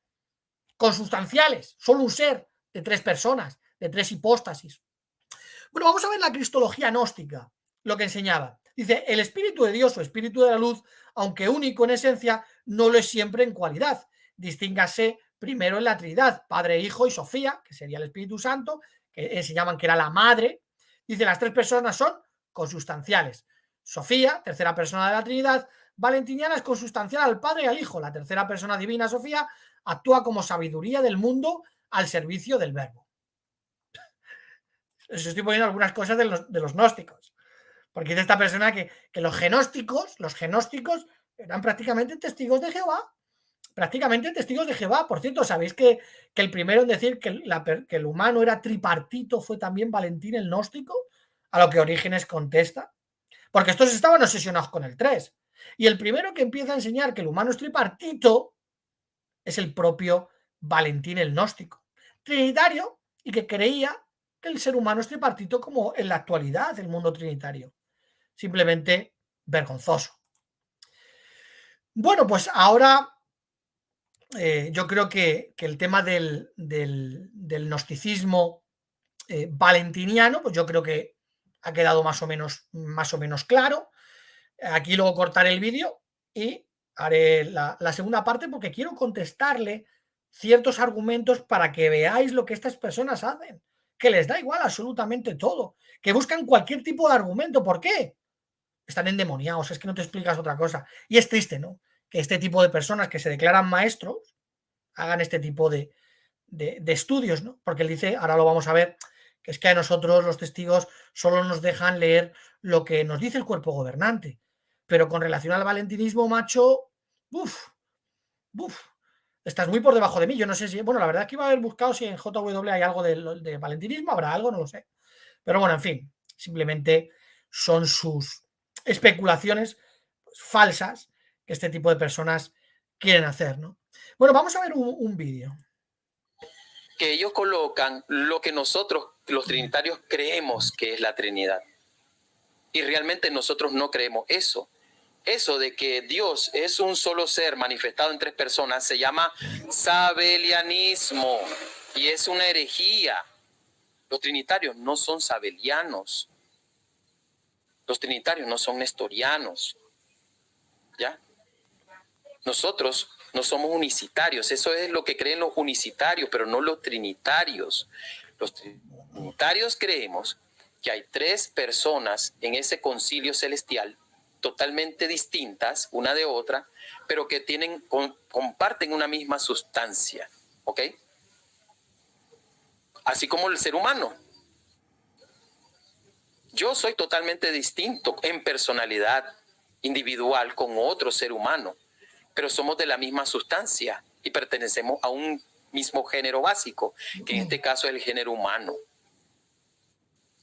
consustanciales, son un ser de tres personas, de tres hipóstasis. Bueno, vamos a ver la cristología gnóstica, lo que enseñaba. Dice, el Espíritu de Dios o Espíritu de la luz, aunque único en esencia, no lo es siempre en cualidad. Distíngase primero en la Trinidad, Padre, Hijo y Sofía, que sería el Espíritu Santo, que enseñaban que era la madre. Dice, las tres personas son consustanciales. Sofía, tercera persona de la Trinidad, valentiniana, es consustancial al Padre y al Hijo. La tercera persona divina, Sofía, actúa como sabiduría del mundo al servicio del Verbo. Os estoy poniendo algunas cosas de los gnósticos. Porque dice esta persona que los gnósticos eran prácticamente testigos de Jehová. Prácticamente testigos de Jehová. Por cierto, ¿sabéis que el primero en decir que el humano era tripartito fue también Valentín el gnóstico? A lo que Orígenes contesta. Porque estos estaban obsesionados con el 3. Y el primero que empieza a enseñar que el humano es tripartito es el propio Valentín el gnóstico. Trinitario, y que creía que el ser humano es tripartito como en la actualidad el mundo trinitario. Simplemente vergonzoso. Bueno, pues ahora yo creo que el tema del gnosticismo valentiniano, pues yo creo que ha quedado más o menos claro. Aquí luego cortaré el vídeo y haré la segunda parte porque quiero contestarle ciertos argumentos para que veáis lo que estas personas hacen, que les da igual absolutamente todo, que buscan cualquier tipo de argumento. ¿Por qué? Están endemoniados, es que no te explicas otra cosa. Y es triste, ¿no? Que este tipo de personas que se declaran maestros hagan este tipo de estudios, ¿no? Porque él dice, ahora lo vamos a ver, que es que a nosotros los testigos solo nos dejan leer lo que nos dice el cuerpo gobernante. Pero con relación al valentinismo, macho, estás muy por debajo de mí. Yo no sé si, bueno, la verdad es que iba a haber buscado si en JW hay algo de valentinismo, habrá algo, no lo sé. Pero bueno, en fin, simplemente son sus especulaciones falsas que este tipo de personas quieren hacer, ¿no? Bueno, vamos a ver un vídeo. Que ellos colocan lo que nosotros, los trinitarios, creemos que es la Trinidad. Y realmente nosotros no creemos eso. Eso de que Dios es un solo ser manifestado en tres personas se llama sabelianismo y es una herejía. Los trinitarios no son sabelianos. Los trinitarios no son nestorianos. ¿Ya? Nosotros no somos unicitarios. Eso es lo que creen los unicitarios, pero no los trinitarios. Los trinitarios creemos que hay tres personas en ese concilio celestial totalmente distintas una de otra, pero que comparten una misma sustancia. ¿Ok? Así como el ser humano. Yo soy totalmente distinto en personalidad individual con otro ser humano, pero somos de la misma sustancia y pertenecemos a un mismo género básico, que en este caso es el género humano.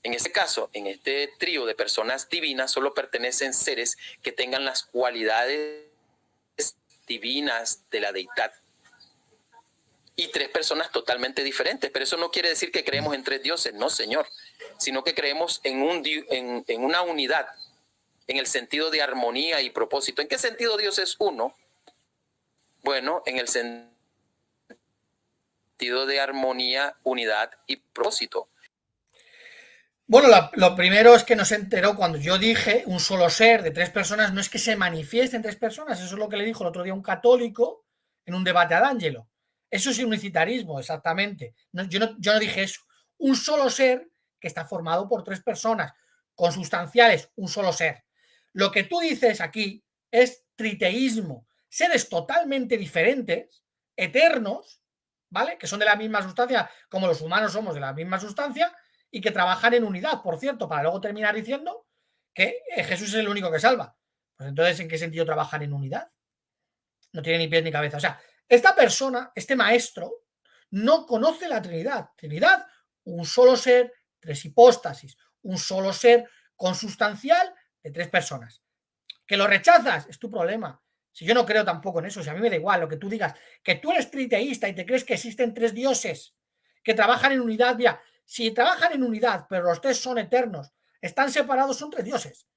En este caso, en este trío de personas divinas, solo pertenecen seres que tengan las cualidades divinas de la deidad. Y tres personas totalmente diferentes, pero eso no quiere decir que creemos en tres dioses, no, señor, sino que creemos en una unidad, en el sentido de armonía y propósito. ¿En qué sentido Dios es uno? Bueno, en el sentido de armonía, unidad y propósito. Bueno, lo primero es que no se enteró cuando yo dije un solo ser de 3 personas, no es que se manifiesten 3 personas, eso es lo que le dijo el otro día un católico en un debate ad Angelo. Eso es unitarismo, exactamente. Yo no dije eso. Un solo ser que está formado por 3 personas consustanciales, un solo ser. Lo que tú dices aquí es triteísmo, seres totalmente diferentes, eternos, ¿vale? Que son de la misma sustancia, como los humanos somos de la misma sustancia, y que trabajan en unidad, por cierto, para luego terminar diciendo que Jesús es el único que salva. Pues entonces, ¿en qué sentido trabajan en unidad? No tiene ni pies ni cabeza. O sea, esta persona, este maestro, no conoce la Trinidad. Trinidad, un solo ser, 3 hipóstasis, un solo ser consustancial de 3 personas. ¿Que lo rechazas? Es tu problema. Si yo no creo tampoco en eso, si a mí me da igual lo que tú digas, que tú eres triteísta y te crees que existen 3 dioses que trabajan en unidad, mira, si trabajan en unidad, pero los 3 son eternos, están separados, son 3 dioses,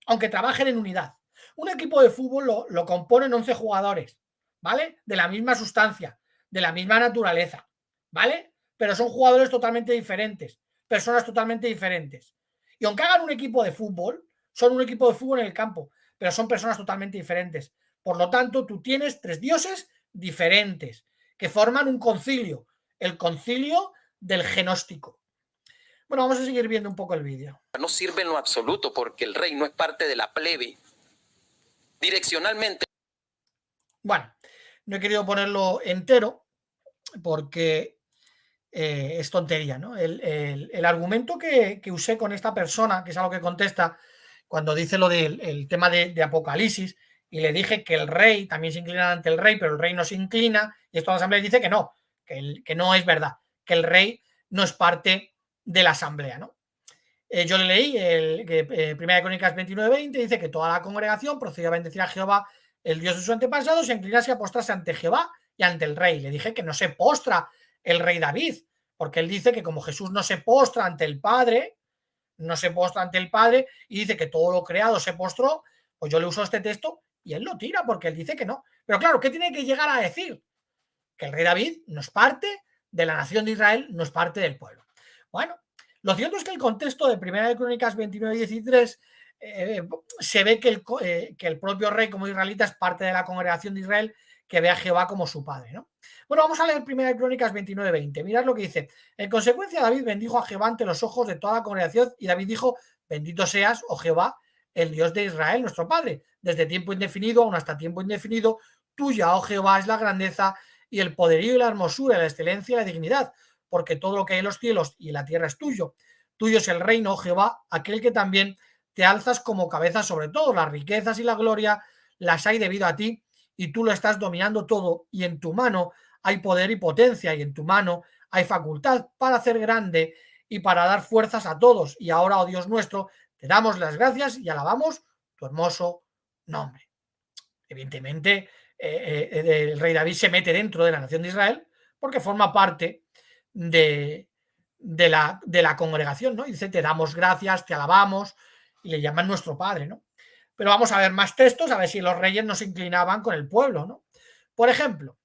aunque trabajen en unidad. Un equipo de fútbol lo componen 11 jugadores, ¿vale? De la misma sustancia, de la misma naturaleza, ¿vale? Pero son jugadores totalmente diferentes, personas totalmente diferentes. Y aunque hagan un equipo de fútbol, son un equipo de fútbol en el campo, pero son personas totalmente diferentes. Por lo tanto, tú tienes 3 dioses diferentes que forman un concilio, el concilio del genóstico. Bueno, vamos a seguir viendo un poco el vídeo. No sirve en lo absoluto porque el rey no es parte de la plebe. Direccionalmente. Bueno, no he querido ponerlo entero porque es tontería, ¿no? El argumento que usé con esta persona, que es algo que contesta cuando dice lo del tema de Apocalipsis, y le dije que el rey también se inclina ante el rey, pero el rey no se inclina, y esto la asamblea dice que no, que no es verdad, que el rey no es parte de la asamblea, ¿no? Yo le leí Primera de Crónicas 29:20, dice que toda la congregación procedió a bendecir a Jehová, el Dios de sus antepasados, y a inclinarse y a postrarse ante Jehová y ante el rey. Le dije que no se postra el rey David, porque él dice que como Jesús no se postra ante el Padre, no se postra ante el Padre, y dice que todo lo creado se postró, pues yo le uso este texto y él lo tira porque él dice que no. Pero claro, ¿qué tiene que llegar a decir? Que el rey David no es parte de la nación de Israel, no es parte del pueblo. Bueno, lo cierto es que el contexto de Primera de Crónicas 29:13 se ve que el propio rey como israelita es parte de la congregación de Israel que ve a Jehová como su padre, ¿no? Bueno, vamos a leer Primera de Crónicas 29:20. Mirad lo que dice. En consecuencia, David bendijo a Jehová ante los ojos de toda la congregación, y David dijo: bendito seas, oh Jehová, el Dios de Israel, nuestro Padre, desde tiempo indefinido aún hasta tiempo indefinido. Tuya, oh Jehová, es la grandeza y el poderío y la hermosura, la excelencia y la dignidad, porque todo lo que hay en los cielos y en la tierra es tuyo. Tuyo es el reino, oh Jehová, aquel que también te alzas como cabeza sobre todo. Las riquezas y la gloria las hay debido a ti, y tú lo estás dominando todo, y en tu mano hay poder y potencia, y en tu mano hay facultad para hacer grande y para dar fuerzas a todos. Y ahora, oh Dios nuestro, te damos las gracias y alabamos tu hermoso nombre. Evidentemente, el rey David se mete dentro de la nación de Israel porque forma parte de la congregación, ¿no? Y dice: te damos gracias, te alabamos, y le llaman nuestro padre, ¿no? Pero vamos a ver más textos, a ver si los reyes no se inclinaban con el pueblo, ¿no? Por ejemplo,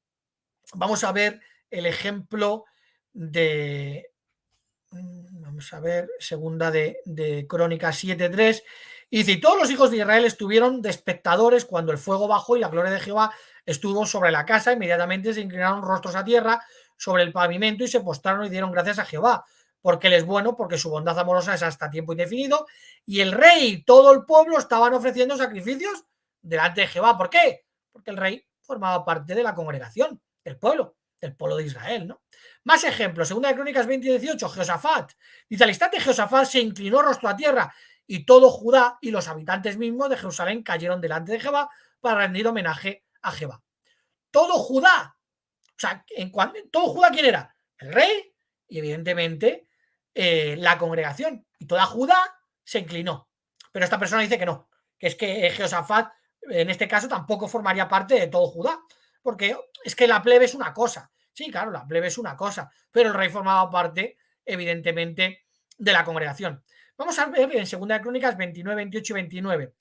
vamos a ver el ejemplo de, vamos a ver, segunda de Crónicas 7:3, y dice: y todos los hijos de Israel estuvieron de espectadores cuando el fuego bajó y la gloria de Jehová estuvo sobre la casa. Inmediatamente se inclinaron rostros a tierra sobre el pavimento y se postraron y dieron gracias a Jehová, porque él es bueno, porque su bondad amorosa es hasta tiempo indefinido. Y el rey y todo el pueblo estaban ofreciendo sacrificios delante de Jehová. ¿Por qué? Porque el rey formaba parte de la congregación, del pueblo de Israel, ¿no? Más ejemplos, segunda de Crónicas 20:18, Jehoshafat. Dice: al instante Jehoshafat se inclinó rostro a tierra, y todo Judá y los habitantes mismos de Jerusalén cayeron delante de Jehová para rendir homenaje a Jehová. Todo Judá. O sea, todo Judá, ¿quién era? El rey y evidentemente la congregación. Y toda Judá se inclinó. Pero esta persona dice que no, que es que Jehoshafat en este caso tampoco formaría parte de todo Judá, porque es que la plebe es una cosa. Sí, claro, la plebe es una cosa, pero el rey formaba parte, evidentemente, de la congregación. Vamos a ver en 2 Crónicas 29, 28 y 29.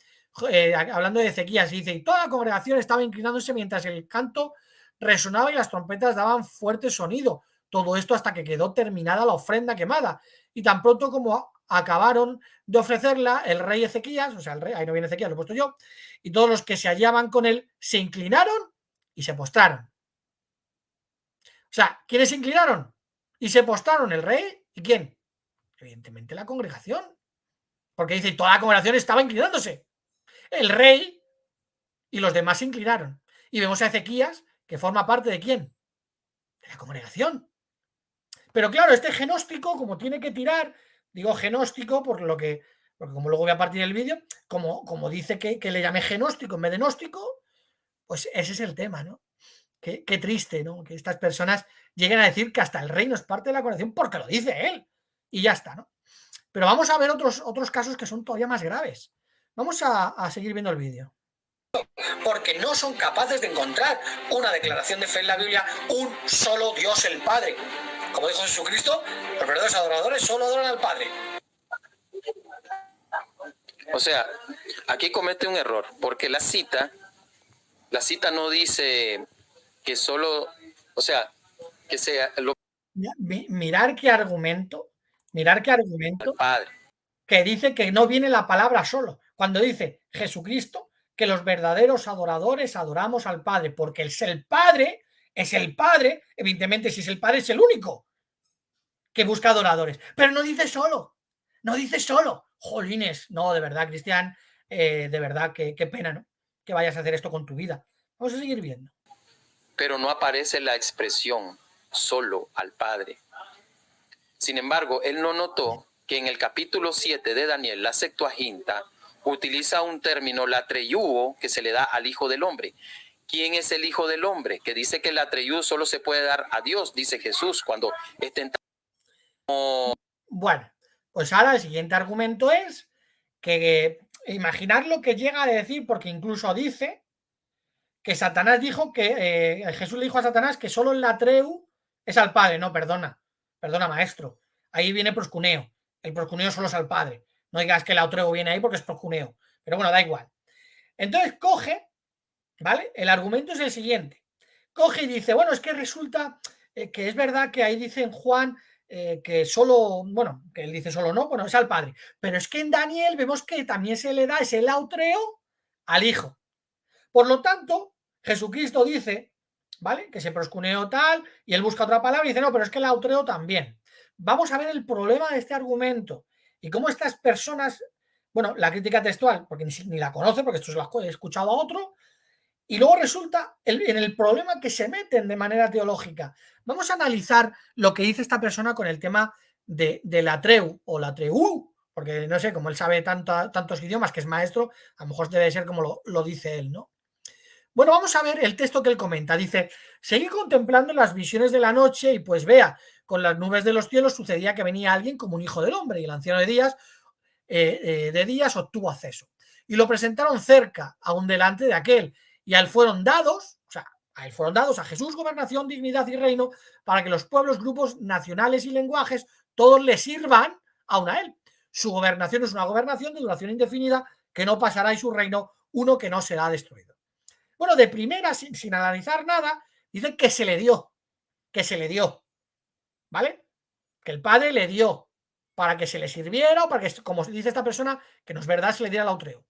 Hablando de Ezequías, dice: y toda la congregación estaba inclinándose mientras el canto resonaba y las trompetas daban fuerte sonido. Todo esto hasta que quedó terminada la ofrenda quemada. Y tan pronto como acabaron de ofrecerla el rey Ezequías, o sea, el rey, ahí no viene Ezequías, lo he puesto yo, y todos los que se hallaban con él se inclinaron y se postraron. O sea, ¿quiénes se inclinaron y se postraron? ¿El rey? ¿Y quién? Evidentemente la congregación, porque dice, toda la congregación estaba inclinándose. El rey y los demás se inclinaron. Y vemos a Ezequías, que forma parte ¿de quién? De la congregación. Pero claro, este genóstico, como tiene que tirar, digo genóstico porque como luego voy a partir el vídeo, como dice que le llamé genóstico en vez de gnóstico, pues ese es el tema, ¿no? Qué triste, ¿no? Que estas personas lleguen a decir que hasta el reino es parte de la congregación porque lo dice él. Y ya está, ¿no? Pero vamos a ver otros casos que son todavía más graves. Vamos a seguir viendo el vídeo. Porque no son capaces de encontrar una declaración de fe en la Biblia, un solo Dios el Padre. Como dijo Jesucristo, los verdaderos adoradores solo adoran al Padre. O sea, aquí comete un error, porque la cita no dice que solo, o sea, que sea lo Mirar qué argumento, al Padre. que dice que no viene la palabra solo. Cuando dice Jesucristo, que los verdaderos adoradores adoramos al Padre, porque es el Padre, evidentemente si es el Padre es el único que busca adoradores, pero no dice solo, jolines, no, de verdad, Cristian, de verdad, qué pena, ¿no? Que vayas a hacer esto con tu vida. Vamos a seguir viendo. Pero no aparece la expresión solo al Padre. Sin embargo, él no notó que en el capítulo 7 de Daniel, la Septuaginta, utiliza un término latreiúo que se le da al Hijo del Hombre. ¿Quién es el Hijo del Hombre? Que dice que el latreiúo solo se puede dar a Dios, dice Jesús, cuando estén... Bueno, pues ahora el siguiente argumento es que imaginar lo que llega a decir, porque incluso dice que Satanás dijo que Jesús le dijo a Satanás que solo el latreu es al Padre. No, perdona, maestro. Ahí viene proscuneo. El proscuneo solo es al Padre. No digas que el latreu viene ahí porque es proscuneo. Pero bueno, da igual. Entonces coge, ¿vale? El argumento es el siguiente. Coge y dice, bueno, es que resulta que es verdad que ahí dice en Juan que solo, bueno, que él dice solo no, bueno, es al Padre. Pero es que en Daniel vemos que también se le da ese lautreo al Hijo. Por lo tanto, Jesucristo dice, ¿vale? Que se proscuneó tal, y él busca otra palabra y dice, no, pero es que el lautreo también. Vamos a ver el problema de este argumento y cómo estas personas, bueno, la crítica textual, porque ni la conoce, porque esto se lo he escuchado a otro, y luego resulta en el problema que se meten de manera teológica. Vamos a analizar lo que dice esta persona con el tema de latreu o latreu, porque no sé, como él sabe tantos idiomas, que es maestro, a lo mejor debe ser como lo dice él, ¿no? Bueno, vamos a ver el texto que él comenta. Dice, seguí contemplando las visiones de la noche y pues vea, con las nubes de los cielos sucedía que venía alguien como un hijo del hombre y el anciano de días obtuvo acceso. Y lo presentaron cerca, aún delante de aquel, y a él fueron dados, a Jesús gobernación, dignidad y reino, para que los pueblos, grupos nacionales y lenguajes, todos le sirvan aún a él. Su gobernación es una gobernación de duración indefinida, que no pasará, y su reino uno que no será destruido. Bueno, de primera, sin analizar nada, dice que se le dio, ¿vale? Que el Padre le dio para que se le sirviera o para que, como dice esta persona, que no es verdad, se le diera el lautreo.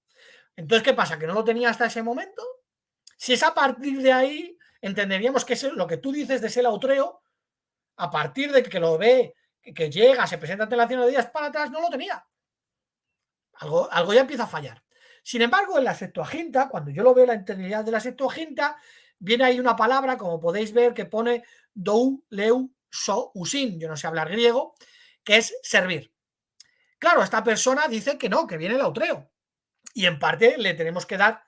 Entonces, ¿qué pasa? ¿Que no lo tenía hasta ese momento? Si es a partir de ahí, entenderíamos que es lo que tú dices de ese lautreo, a partir de que lo ve, que llega, se presenta ante la Nación de días para atrás, no lo tenía. Algo ya empieza a fallar. Sin embargo, en la Septuaginta, cuando yo lo veo la integridad de la Septuaginta, viene ahí una palabra, como podéis ver, que pone dou, leu, so, usin, yo no sé hablar griego, que es servir. Claro, esta persona dice que no, que viene el lautreo. Y en parte le tenemos que dar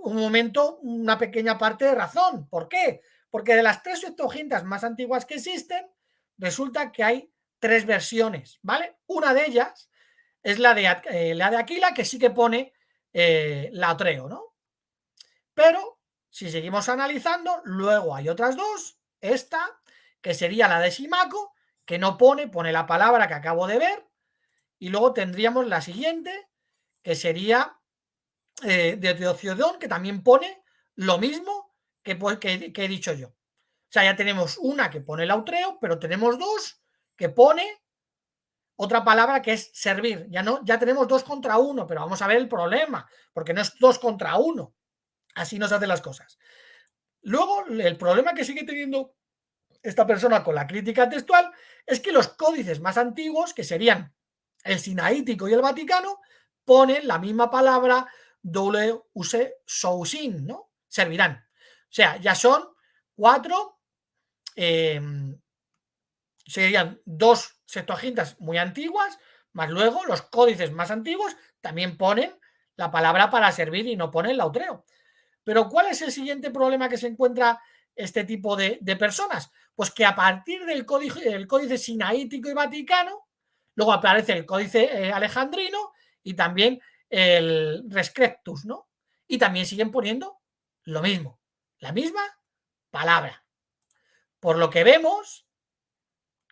un momento, una pequeña parte de razón. ¿Por qué? Porque de las 3 Septuagintas más antiguas que existen, resulta que hay 3 versiones, ¿vale? Una de ellas es la de Aquila, que sí que pone lautreo, ¿no? Pero si seguimos analizando, luego hay otras 2, esta, que sería la de Simaco, que no pone la palabra que acabo de ver, y luego tendríamos la siguiente, que sería de Teociodón, que también pone lo mismo que he dicho yo. O sea, ya tenemos una que pone lautreo, pero tenemos 2 que pone otra palabra que es servir. Ya tenemos 2 contra 1, pero vamos a ver el problema, porque no es 2 contra 1. Así nos hacen las cosas. Luego, el problema que sigue teniendo esta persona con la crítica textual es que los códices más antiguos, que serían el Sinaítico y el Vaticano, ponen la misma palabra WC sousin, ¿no? Servirán. O sea, ya son 4, serían 2 Septuagintas muy antiguas, más luego los códices más antiguos también ponen la palabra para servir y no ponen lautreo. Pero ¿cuál es el siguiente problema que se encuentra este tipo de personas? Pues que a partir del códice sinaítico y vaticano, luego aparece el códice alejandrino y también el Rescriptus, ¿no? Y también siguen poniendo lo mismo, la misma palabra. Por lo que vemos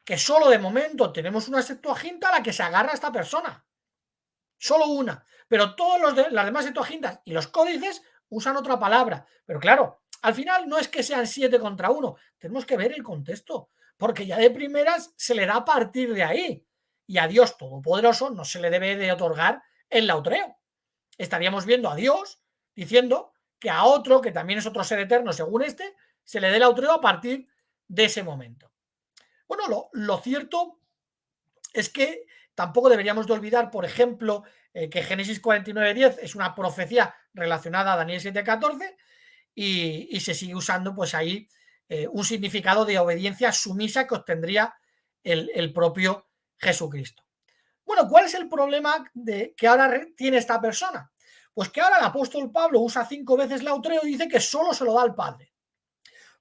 que solo de momento tenemos una Septuaginta a la que se agarra esta persona. Solo una. Pero todas las demás Septuagintas y los códices usan otra palabra. Pero claro, al final no es que sean 7 contra 1. Tenemos que ver el contexto. Porque ya de primeras se le da a partir de ahí. Y a Dios Todopoderoso no se le debe de otorgar el lautreo. Estaríamos viendo a Dios diciendo que a otro, que también es otro ser eterno según este, se le dé el lautreo a partir de ese momento. Bueno, lo cierto es que tampoco deberíamos de olvidar, por ejemplo, que Génesis 49:10 es una profecía relacionada a Daniel 7:14 y se sigue usando pues ahí un significado de obediencia sumisa que obtendría el propio Jesucristo. Bueno, ¿cuál es el problema que ahora tiene esta persona? Pues que ahora el apóstol Pablo usa 5 veces lautreo y dice que solo se lo da al Padre.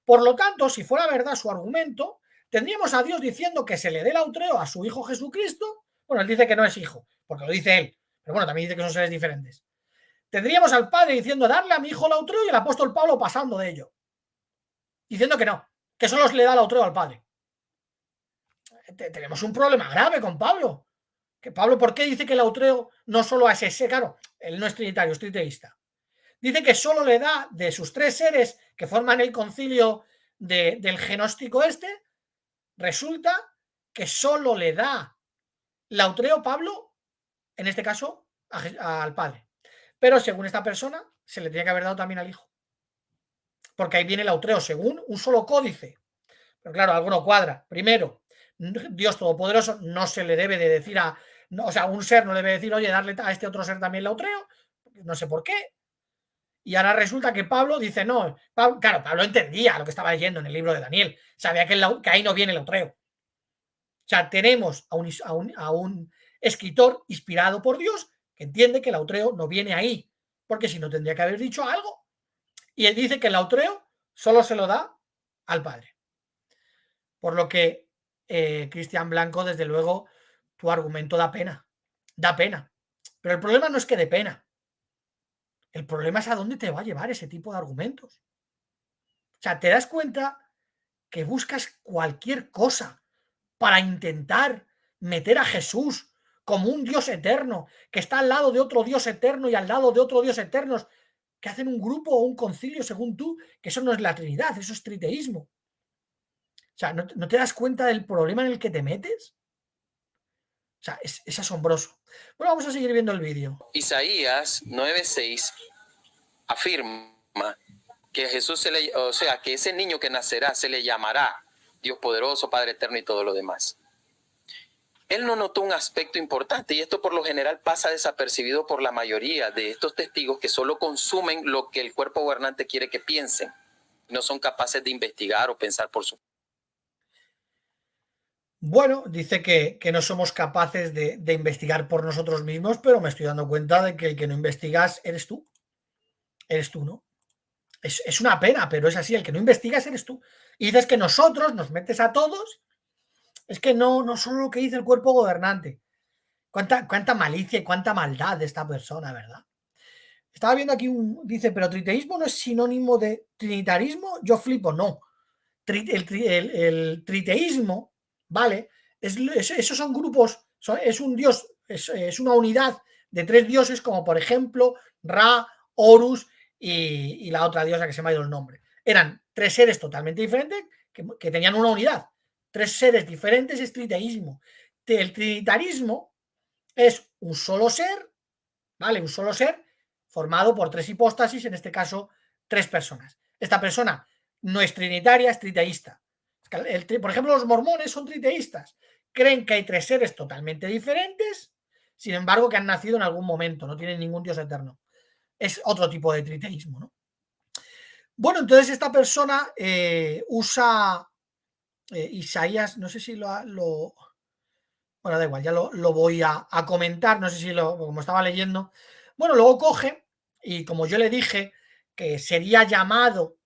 Por lo tanto, si fuera verdad su argumento, tendríamos a Dios diciendo que se le dé el lautreo a su Hijo Jesucristo. Bueno, él dice que no es hijo, porque lo dice él, pero bueno, también dice que son seres diferentes. Tendríamos al Padre diciendo darle a mi hijo lautreo y el apóstol Pablo pasando de ello, diciendo que no, que solo se le da lautreo al Padre. Tenemos un problema grave con Pablo. Que Pablo, ¿por qué dice que el lautreo no solo es ese? Claro, él no es trinitario, es triteísta. Dice que solo le da de sus 3 seres que forman el concilio del genóstico este, resulta que solo le da lautreo Pablo, en este caso, al Padre. Pero según esta persona, se le tenía que haber dado también al Hijo. Porque ahí viene el lautreo, según un solo códice. Pero claro, algo no cuadra. Primero, Dios Todopoderoso no se le debe de decir o sea, un ser no debe decir, oye, darle a este otro ser también lautreo. No sé por qué. Y ahora resulta que Pablo dice, no, claro, Pablo entendía lo que estaba leyendo en el libro de Daniel, sabía que ahí no viene el lautreo. O sea, tenemos a un escritor inspirado por Dios que entiende que el lautreo no viene ahí, porque si no tendría que haber dicho algo. Y él dice que el lautreo solo se lo da al Padre. Por lo que, Cristian Blanco, desde luego, tu argumento da pena. Da pena. Pero el problema no es que dé pena. El problema es a dónde te va a llevar ese tipo de argumentos. O sea, te das cuenta que buscas cualquier cosa para intentar meter a Jesús como un Dios eterno, que está al lado de otro Dios eterno y al lado de otro Dios eterno, que hacen un grupo o un concilio según tú, que eso no es la Trinidad, eso es triteísmo. O sea, ¿no te das cuenta del problema en el que te metes? O sea, es asombroso. Bueno, vamos a seguir viendo el vídeo. Isaías 9:6 afirma que Jesús que ese niño que nacerá se le llamará Dios poderoso, Padre eterno y todo lo demás. Él no notó un aspecto importante y esto por lo general pasa desapercibido por la mayoría de estos testigos que solo consumen lo que el cuerpo gobernante quiere que piensen. No son capaces de investigar o pensar por su. Bueno, dice que no somos capaces de investigar por nosotros mismos, pero me estoy dando cuenta de que el que no investigas eres tú. Eres tú, ¿no? Es una pena, pero es así, el que no investigas eres tú. Y dices que nosotros nos metes a todos, es que no solo lo que dice el cuerpo gobernante. Cuánta malicia y cuánta maldad de esta persona, ¿verdad? Estaba viendo aquí dice, pero triteísmo no es sinónimo de trinitarismo. Yo flipo, no. El triteísmo, ¿vale? Esos son grupos, es un dios, es una unidad de 3 dioses, como por ejemplo Ra, Horus y la otra diosa que se me ha ido el nombre. Eran 3 seres totalmente diferentes que tenían una unidad. 3 seres diferentes es triteísmo. el trinitarismo es un solo ser, ¿vale? Un solo ser formado por tres hipóstasis, en este caso, tres personas. Esta persona no es trinitaria, es triteísta. Por ejemplo, los mormones son triteístas. Creen que hay tres seres totalmente diferentes, sin embargo, que han nacido en algún momento, no tienen ningún Dios eterno. Es otro tipo de triteísmo, ¿no? Bueno, entonces esta persona usa Isaías, no sé si bueno, da igual, ya lo voy a comentar, no sé si como estaba leyendo. Bueno, luego coge y como yo le dije que sería llamado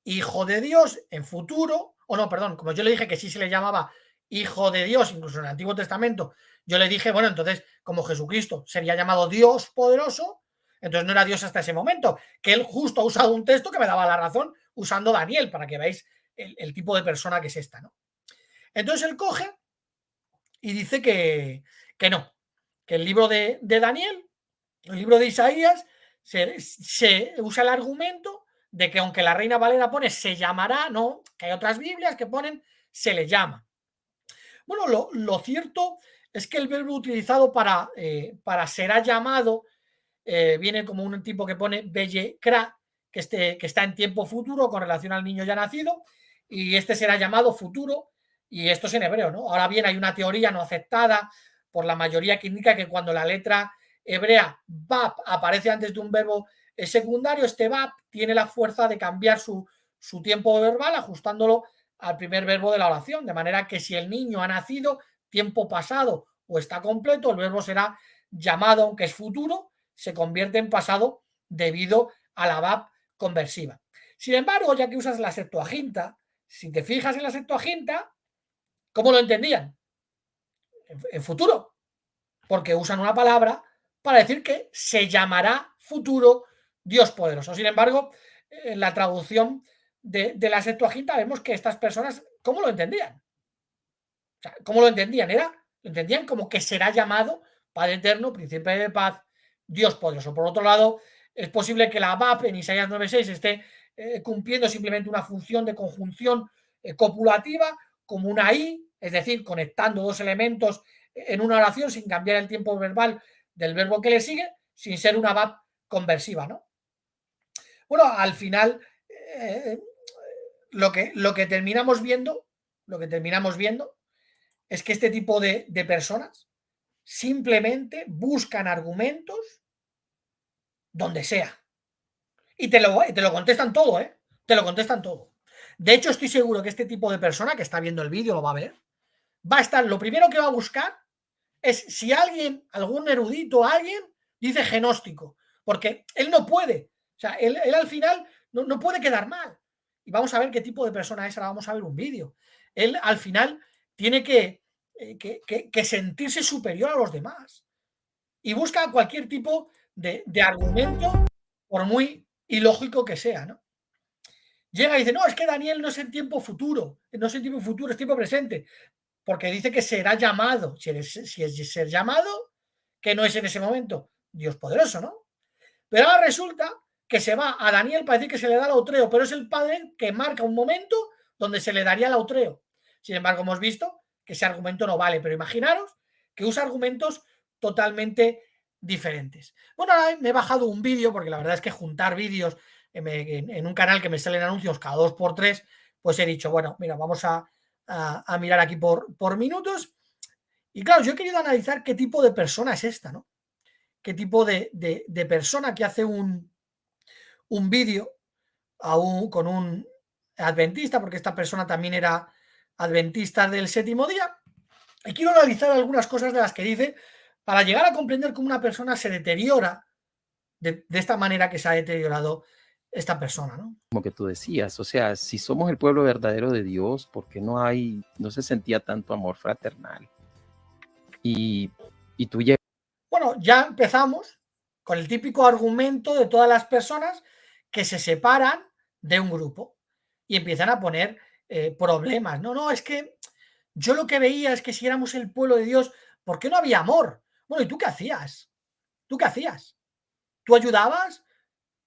hijo de Dios en futuro, o no, perdón, como yo le dije que sí se le llamaba hijo de Dios, incluso en el Antiguo Testamento, yo le dije, bueno, entonces como Jesucristo sería llamado Dios poderoso, entonces no era Dios hasta ese momento, que él justo ha usado un texto que me daba la razón usando Daniel, para que veáis el tipo de persona que es esta, ¿no? Entonces él coge y dice que no, que el libro de Daniel, el libro de Isaías, se usa el argumento de que aunque la Reina Valera pone se llamará, no, que hay otras Biblias que ponen se le llama. Bueno, lo cierto es que el verbo utilizado para será llamado viene como un tipo que pone Belle-Kra, que está en tiempo futuro con relación al niño ya nacido, y este será llamado futuro, y esto es en hebreo, ¿no? Ahora bien, hay una teoría no aceptada por la mayoría que indica que cuando la letra hebrea Bab aparece antes de un verbo secundario, este Bab tiene la fuerza de cambiar su tiempo verbal ajustándolo al primer verbo de la oración, de manera que si el niño ha nacido, tiempo pasado o está completo, el verbo será llamado, aunque es futuro, se convierte en pasado debido a la Bab conversiva. Sin embargo, ya que usas la Septuaginta, si te fijas en la Septuaginta, ¿cómo lo entendían? En futuro, porque usan una palabra para decir que se llamará futuro Dios poderoso. Sin embargo, en la traducción de la Septuaginta vemos que estas personas, ¿cómo lo entendían? O sea, ¿cómo lo entendían? Lo entendían como que será llamado Padre Eterno, Príncipe de Paz, Dios poderoso. Por otro lado, es posible que la VAP en Isaías 9:6 esté cumpliendo simplemente una función de conjunción copulativa como una I, es decir, conectando dos elementos en una oración sin cambiar el tiempo verbal del verbo que le sigue, sin ser una VAP conversiva, ¿no? Bueno, al final lo que terminamos viendo es que este tipo de personas simplemente buscan argumentos donde sea. Y te lo contestan todo, ¿eh? Te lo contestan todo. De hecho, estoy seguro que este tipo de persona que está viendo el vídeo lo va a ver. Va a estar, lo primero que va a buscar es si alguien, algún erudito, alguien, dice genóstico. Porque él no puede. O sea, él al final no puede quedar mal. Y vamos a ver qué tipo de persona es. Ahora vamos a ver un vídeo. Él al final tiene que sentirse superior a los demás. Y busca cualquier tipo de argumento, por muy ilógico que sea, ¿no? Llega y dice, no, es que Daniel no es en tiempo futuro, no es en tiempo futuro, es tiempo presente, porque dice que será llamado, si es ser llamado, que no es en ese momento Dios poderoso, ¿no? Pero ahora resulta que se va a Daniel para decir que se le da el autreo, pero es el padre que marca un momento donde se le daría el autreo. Sin embargo, hemos visto que ese argumento no vale, pero imaginaros que usa argumentos totalmente diferentes. Bueno, ahora me he bajado un vídeo, porque la verdad es que juntar vídeos en un canal que me salen anuncios cada 2x3, pues he dicho, bueno, mira, vamos a mirar aquí por minutos. Y claro, yo he querido analizar qué tipo de persona es esta, ¿no? Qué tipo de persona que hace un vídeo con un adventista, porque esta persona también era adventista del séptimo día, y quiero analizar algunas cosas de las que dice para llegar a comprender cómo una persona se deteriora de esta manera que se ha deteriorado esta persona, ¿no? Como que tú decías, o sea, si somos el pueblo verdadero de Dios, ¿por qué no se sentía tanto amor fraternal? Y tú llegas. Bueno, ya empezamos con el típico argumento de todas las personas que se separan de un grupo y empiezan a poner problemas. No, es que yo lo que veía es que si éramos el pueblo de Dios, ¿por qué no había amor? Bueno, ¿y tú qué hacías? ¿Tú qué hacías? ¿Tú ayudabas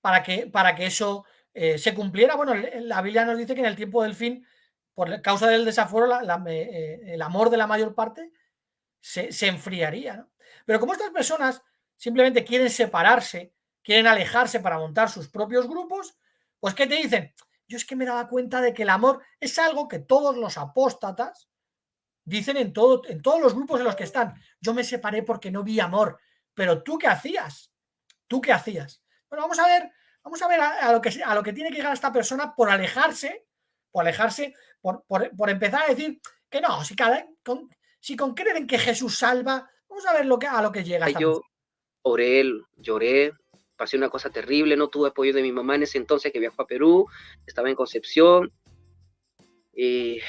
para que eso se cumpliera? Bueno, la Biblia nos dice que en el tiempo del fin por causa del desafuero, el amor de la mayor parte se enfriaría, ¿no? Pero como estas personas simplemente quieren separarse, quieren alejarse para montar sus propios grupos, pues ¿qué te dicen? Yo es que me daba cuenta de que el amor es algo que todos los apóstatas dicen en todos los grupos en los que están. Yo me separé porque no vi amor. Pero ¿tú qué hacías? ¿Tú qué hacías? Bueno, vamos a ver a lo que tiene que llegar esta persona por alejarse, por empezar a decir que no, si con creer en que Jesús salva, vamos a ver a lo que llega esta Yo oré, lloré, pasé una cosa terrible, no tuve apoyo de mi mamá en ese entonces que viajó a Perú, estaba en Concepción, y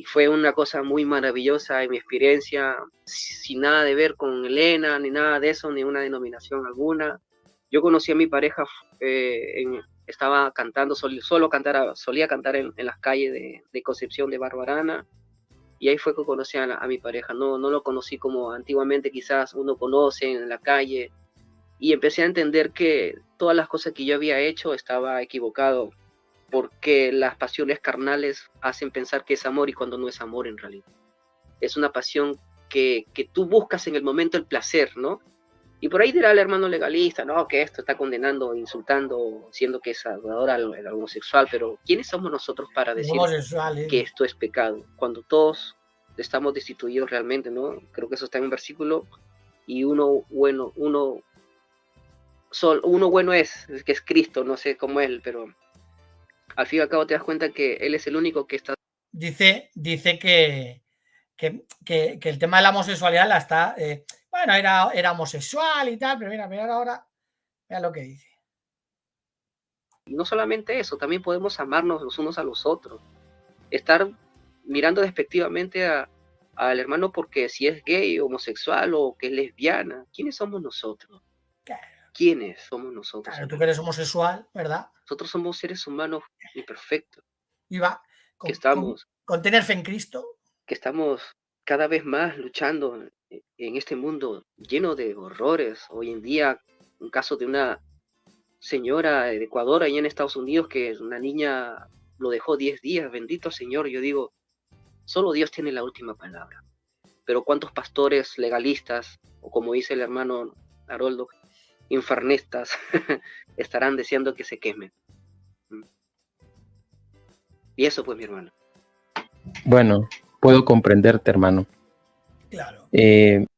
fue una cosa muy maravillosa en mi experiencia, sin nada de ver con Elena, ni nada de eso, ni una denominación alguna. Yo conocí a mi pareja, estaba cantando, solía cantar en las calles de Concepción de Barbarana, y ahí fue que conocí a mi pareja. No lo conocí como antiguamente quizás uno conoce en la calle, y empecé a entender que todas las cosas que yo había hecho estaba equivocado, porque las pasiones carnales hacen pensar que es amor y cuando no es amor en realidad. Es una pasión que tú buscas en el momento el placer, ¿no? Y por ahí dirá el hermano legalista, no, que esto está condenando, insultando, siendo que es adorador al homosexual, pero ¿quiénes somos nosotros para decir que esto es pecado? Cuando todos estamos destituidos realmente, ¿no? Creo que eso está en un versículo, y uno bueno es, que es Cristo, no sé cómo él, pero al fin y al cabo te das cuenta que Él es el único que está... Dice que el tema de la homosexualidad la está... bueno, era homosexual y tal, pero mira ahora, mira lo que dice. Y no solamente eso, también podemos amarnos los unos a los otros. Estar mirando despectivamente al hermano porque si es gay, homosexual o que es lesbiana. ¿Quiénes somos nosotros? ¿Quiénes somos nosotros? Claro, tú que eres homosexual, ¿verdad? Nosotros somos seres humanos imperfectos. Y va con tener fe en Cristo. Que estamos cada vez más luchando en este mundo lleno de horrores. Hoy en día, un caso de una señora de Ecuador, allá en Estados Unidos, que una niña lo dejó 10 días. Bendito Señor, yo digo, solo Dios tiene la última palabra. Pero ¿cuántos pastores legalistas, o como dice el hermano Haroldo, infernistas, estarán deseando que se quemen? Y eso pues, mi hermano. Bueno, puedo comprenderte, hermano. Claro.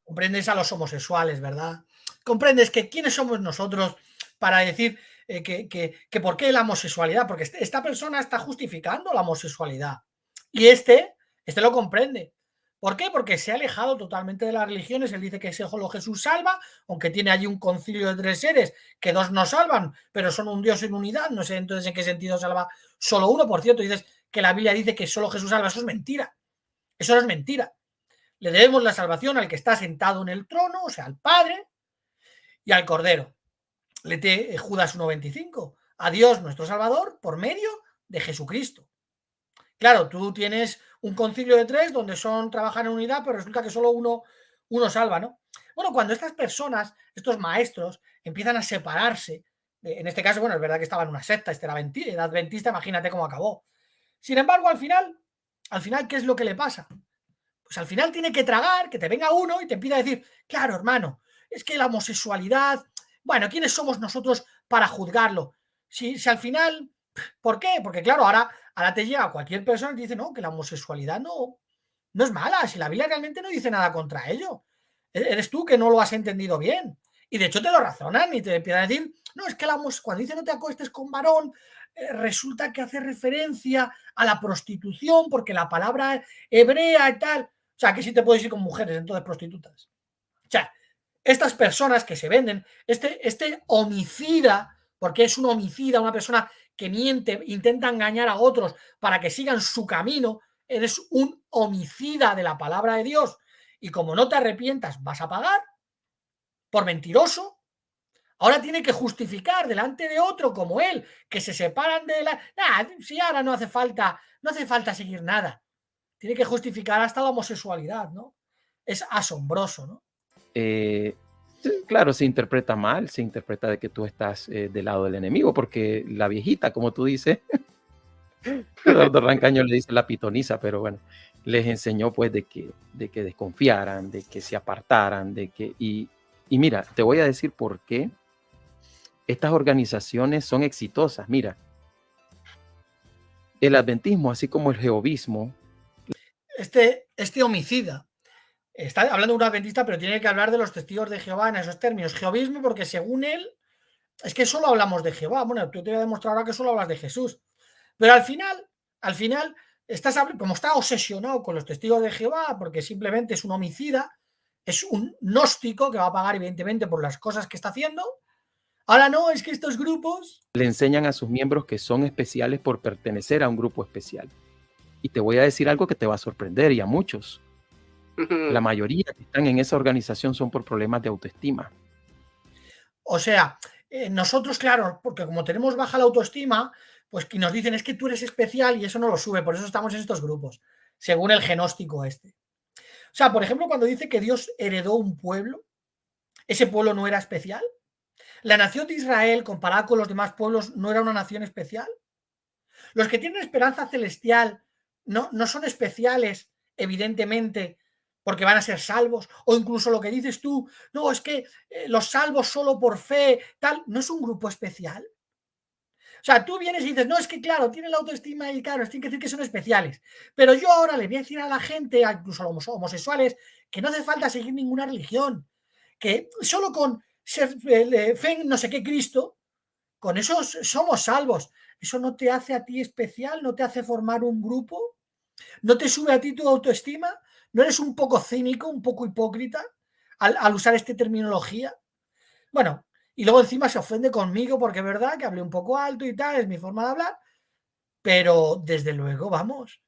Comprendes a los homosexuales, ¿verdad? Comprendes que quiénes somos nosotros para decir que por qué la homosexualidad, porque esta persona está justificando la homosexualidad. Y este lo comprende. ¿Por qué? Porque se ha alejado totalmente de las religiones. Él dice que solo Jesús salva, aunque tiene allí un concilio de 3 seres, que 2 no salvan, pero son un Dios en unidad. No sé entonces en qué sentido salva solo uno. Por cierto, dices que la Biblia dice que solo Jesús salva. Eso es mentira. Eso no es mentira. Le debemos la salvación al que está sentado en el trono, o sea, al Padre y al Cordero. Léete Judas 1:25. A Dios nuestro Salvador por medio de Jesucristo. Claro, tú tienes un concilio de 3 donde trabajan en unidad, pero resulta que solo uno salva, ¿no? Bueno, cuando estas personas, estos maestros, empiezan a separarse, en este caso, bueno, es verdad que estaba en una secta, era adventista, imagínate cómo acabó. Sin embargo, al final, ¿qué es lo que le pasa? Pues al final tiene que tragar, que te venga uno y te empieza a decir, claro, hermano, es que la homosexualidad, bueno, ¿quiénes somos nosotros para juzgarlo? Si al final, ¿por qué? Porque claro, ahora te llega cualquier persona y te dice, no, que la homosexualidad no es mala, si la Biblia realmente no dice nada contra ello. Eres tú que no lo has entendido bien. Y de hecho te lo razonan y te empiezan a decir, no, es que cuando dice no te acuestes con varón, resulta que hace referencia a la prostitución, porque la palabra hebrea y tal. O sea, que sí te puedes ir con mujeres, entonces prostitutas. O sea, estas personas que se venden, este homicida, porque es un homicida, una persona que miente, intenta engañar a otros para que sigan su camino, eres un homicida de la palabra de Dios. Y como no te arrepientas, vas a pagar por mentiroso. Ahora tiene que justificar delante de otro como él, que se separan de la... si ahora no hace falta seguir nada. Tiene que justificar hasta la homosexualidad, ¿no? Es asombroso, ¿no? Claro, se interpreta mal, se interpreta de que tú estás del lado del enemigo, porque la viejita, como tú dices, Eduardo Rancaño le dice la pitoniza, pero bueno, les enseñó pues de que desconfiaran, de que se apartaran, y mira, te voy a decir por qué estas organizaciones son exitosas. Mira, el adventismo, así como el jehovismo. Este homicida está hablando de un adventista, pero tiene que hablar de los testigos de Jehová en esos términos. Jehovismo, porque según él, es que solo hablamos de Jehová. Bueno, tú te voy a demostrar ahora que solo hablas de Jesús. Pero al final, como está obsesionado con los testigos de Jehová, porque simplemente es un homicida, es un gnóstico que va a pagar evidentemente por las cosas que está haciendo. Ahora no, es que estos grupos le enseñan a sus miembros que son especiales por pertenecer a un grupo especial. Y te voy a decir algo que te va a sorprender, y a muchos. La mayoría que están en esa organización son por problemas de autoestima. O sea, nosotros, claro, porque como tenemos baja la autoestima, pues que nos dicen es que tú eres especial y eso no lo sube, por eso estamos en estos grupos, según el genóstico este. O sea, por ejemplo, cuando dice que Dios heredó un pueblo, ¿ese pueblo no era especial? ¿La nación de Israel, comparada con los demás pueblos, no era una nación especial? Los que tienen esperanza celestial no son especiales, evidentemente, porque van a ser salvos, o incluso lo que dices tú, no, es que los salvos solo por fe, tal, ¿no es un grupo especial? O sea, tú vienes y dices, no, es que claro, tienen la autoestima y claro, tienen que decir que son especiales, pero yo ahora le voy a decir a la gente, incluso a los homosexuales, que no hace falta seguir ninguna religión, que solo con ser fe en no sé qué Cristo, con eso somos salvos. ¿Eso no te hace a ti especial? ¿No te hace formar un grupo? ¿No te sube a ti tu autoestima? ¿No eres un poco cínico, un poco hipócrita al usar esta terminología? Bueno, y luego encima se ofende conmigo porque es verdad que hablé un poco alto y tal, es mi forma de hablar, pero desde luego, vamos,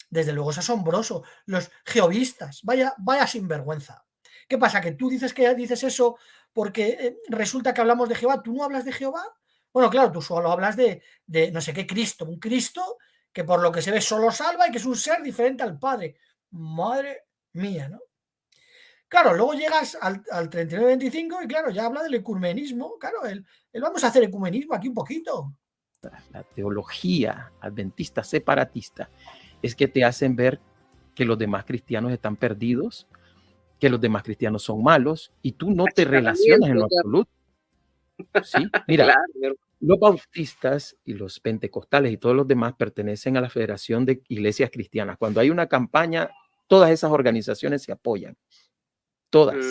desde luego es asombroso. Los jehovistas, vaya sinvergüenza. ¿Qué pasa? ¿Que tú dices que dices eso porque resulta que hablamos de Jehová? ¿Tú no hablas de Jehová? Bueno, claro, tú solo hablas de no sé qué Cristo, un Cristo que por lo que se ve solo salva y que es un ser diferente al Padre. Madre mía, ¿no? Claro, luego llegas al 39-25 y claro, ya habla del ecumenismo. Claro, él vamos a hacer ecumenismo aquí un poquito. La teología adventista separatista es que te hacen ver que los demás cristianos están perdidos, que los demás cristianos son malos, y tú no te relacionas en lo absoluto. ¿Sí? Mira, claro. Los bautistas y los pentecostales y todos los demás pertenecen a la Federación de Iglesias Cristianas. Cuando hay una campaña, todas esas organizaciones se apoyan. Todas.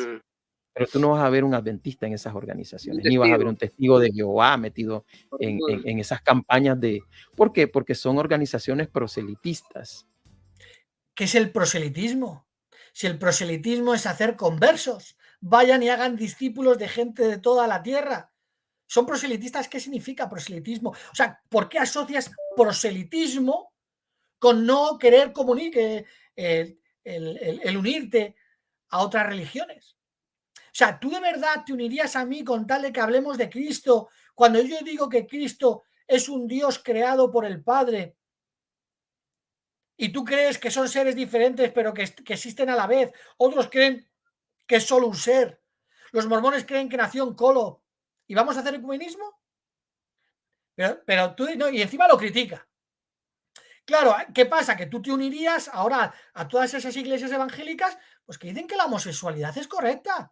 Pero tú no vas a ver un adventista en esas organizaciones, ni vas a ver un testigo de Jehová metido en esas campañas de... ¿Por qué? Porque son organizaciones proselitistas. ¿Qué es el proselitismo? Si el proselitismo es hacer conversos, vayan y hagan discípulos de gente de toda la tierra. ¿Son proselitistas? ¿Qué significa proselitismo? O sea, ¿por qué asocias proselitismo con no querer comunicar, el unirte a otras religiones? O sea, ¿tú de verdad te unirías a mí con tal de que hablemos de Cristo cuando yo digo que Cristo es un Dios creado por el Padre y tú crees que son seres diferentes pero que existen a la vez? Otros creen que es solo un ser. Los mormones creen que nació en Colo. ¿Y vamos a hacer ecumenismo? Pero tú no, y encima lo critica. Claro, ¿qué pasa? Que tú te unirías ahora a todas esas iglesias evangélicas, pues que dicen que la homosexualidad es correcta.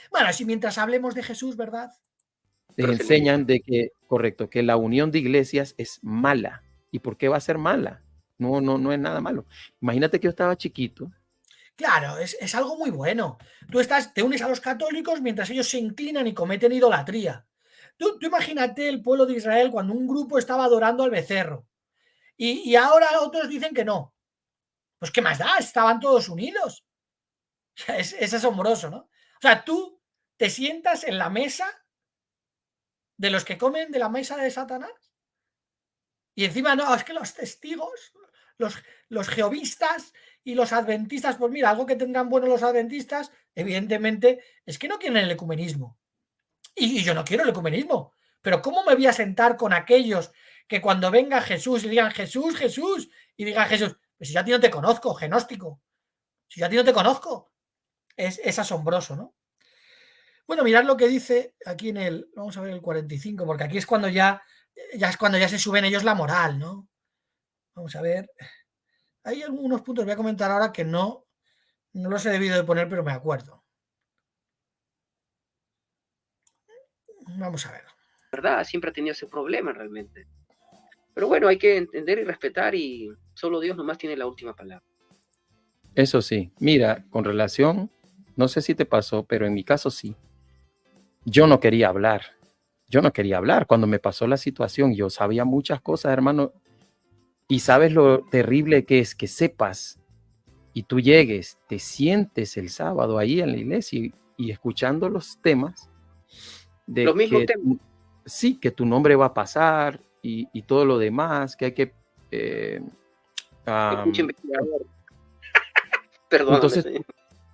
Bueno, si mientras hablemos de Jesús, ¿verdad? Te enseñan de que, correcto, que la unión de iglesias es mala. ¿Y por qué va a ser mala? No es nada malo. Imagínate que yo estaba chiquito. Claro, es algo muy bueno. Tú te unes a los católicos mientras ellos se inclinan y cometen idolatría. Tú imagínate el pueblo de Israel cuando un grupo estaba adorando al becerro y ahora otros dicen que no. Pues ¿qué más da? Estaban todos unidos. Es asombroso, ¿no? O sea, tú te sientas en la mesa de los que comen de la mesa de Satanás y encima no, es que los testigos, los jehovistas y los adventistas, pues mira, algo que tendrán bueno los adventistas, evidentemente, es que no quieren el ecumenismo. Y yo no quiero el ecumenismo. Pero ¿cómo me voy a sentar con aquellos que cuando venga Jesús y digan Jesús, Jesús, y digan Jesús, pues si yo a ti no te conozco, genóstico, si yo a ti no te conozco? Es asombroso, ¿no? Bueno, mirad lo que dice aquí en el, vamos a ver el 45, porque aquí es cuando ya es cuando ya se suben ellos la moral, ¿no? Vamos a ver. Hay algunos puntos, voy a comentar ahora que no los he debido de poner, pero me acuerdo. Vamos a ver. ¿Verdad? Siempre ha tenido ese problema realmente. Pero bueno, hay que entender y respetar y solo Dios nomás tiene la última palabra. Eso sí, mira, con relación, no sé si te pasó, pero en mi caso sí. Yo no quería hablar. Yo no quería hablar. Cuando me pasó la situación, yo sabía muchas cosas, hermano. Y sabes lo terrible que es que sepas y tú llegues, te sientes el sábado ahí en la iglesia y escuchando los temas de Los mismos que temas. sí, que tu nombre va a pasar y todo lo demás, que hay que... Escucha, investigador. Perdóname, entonces señor.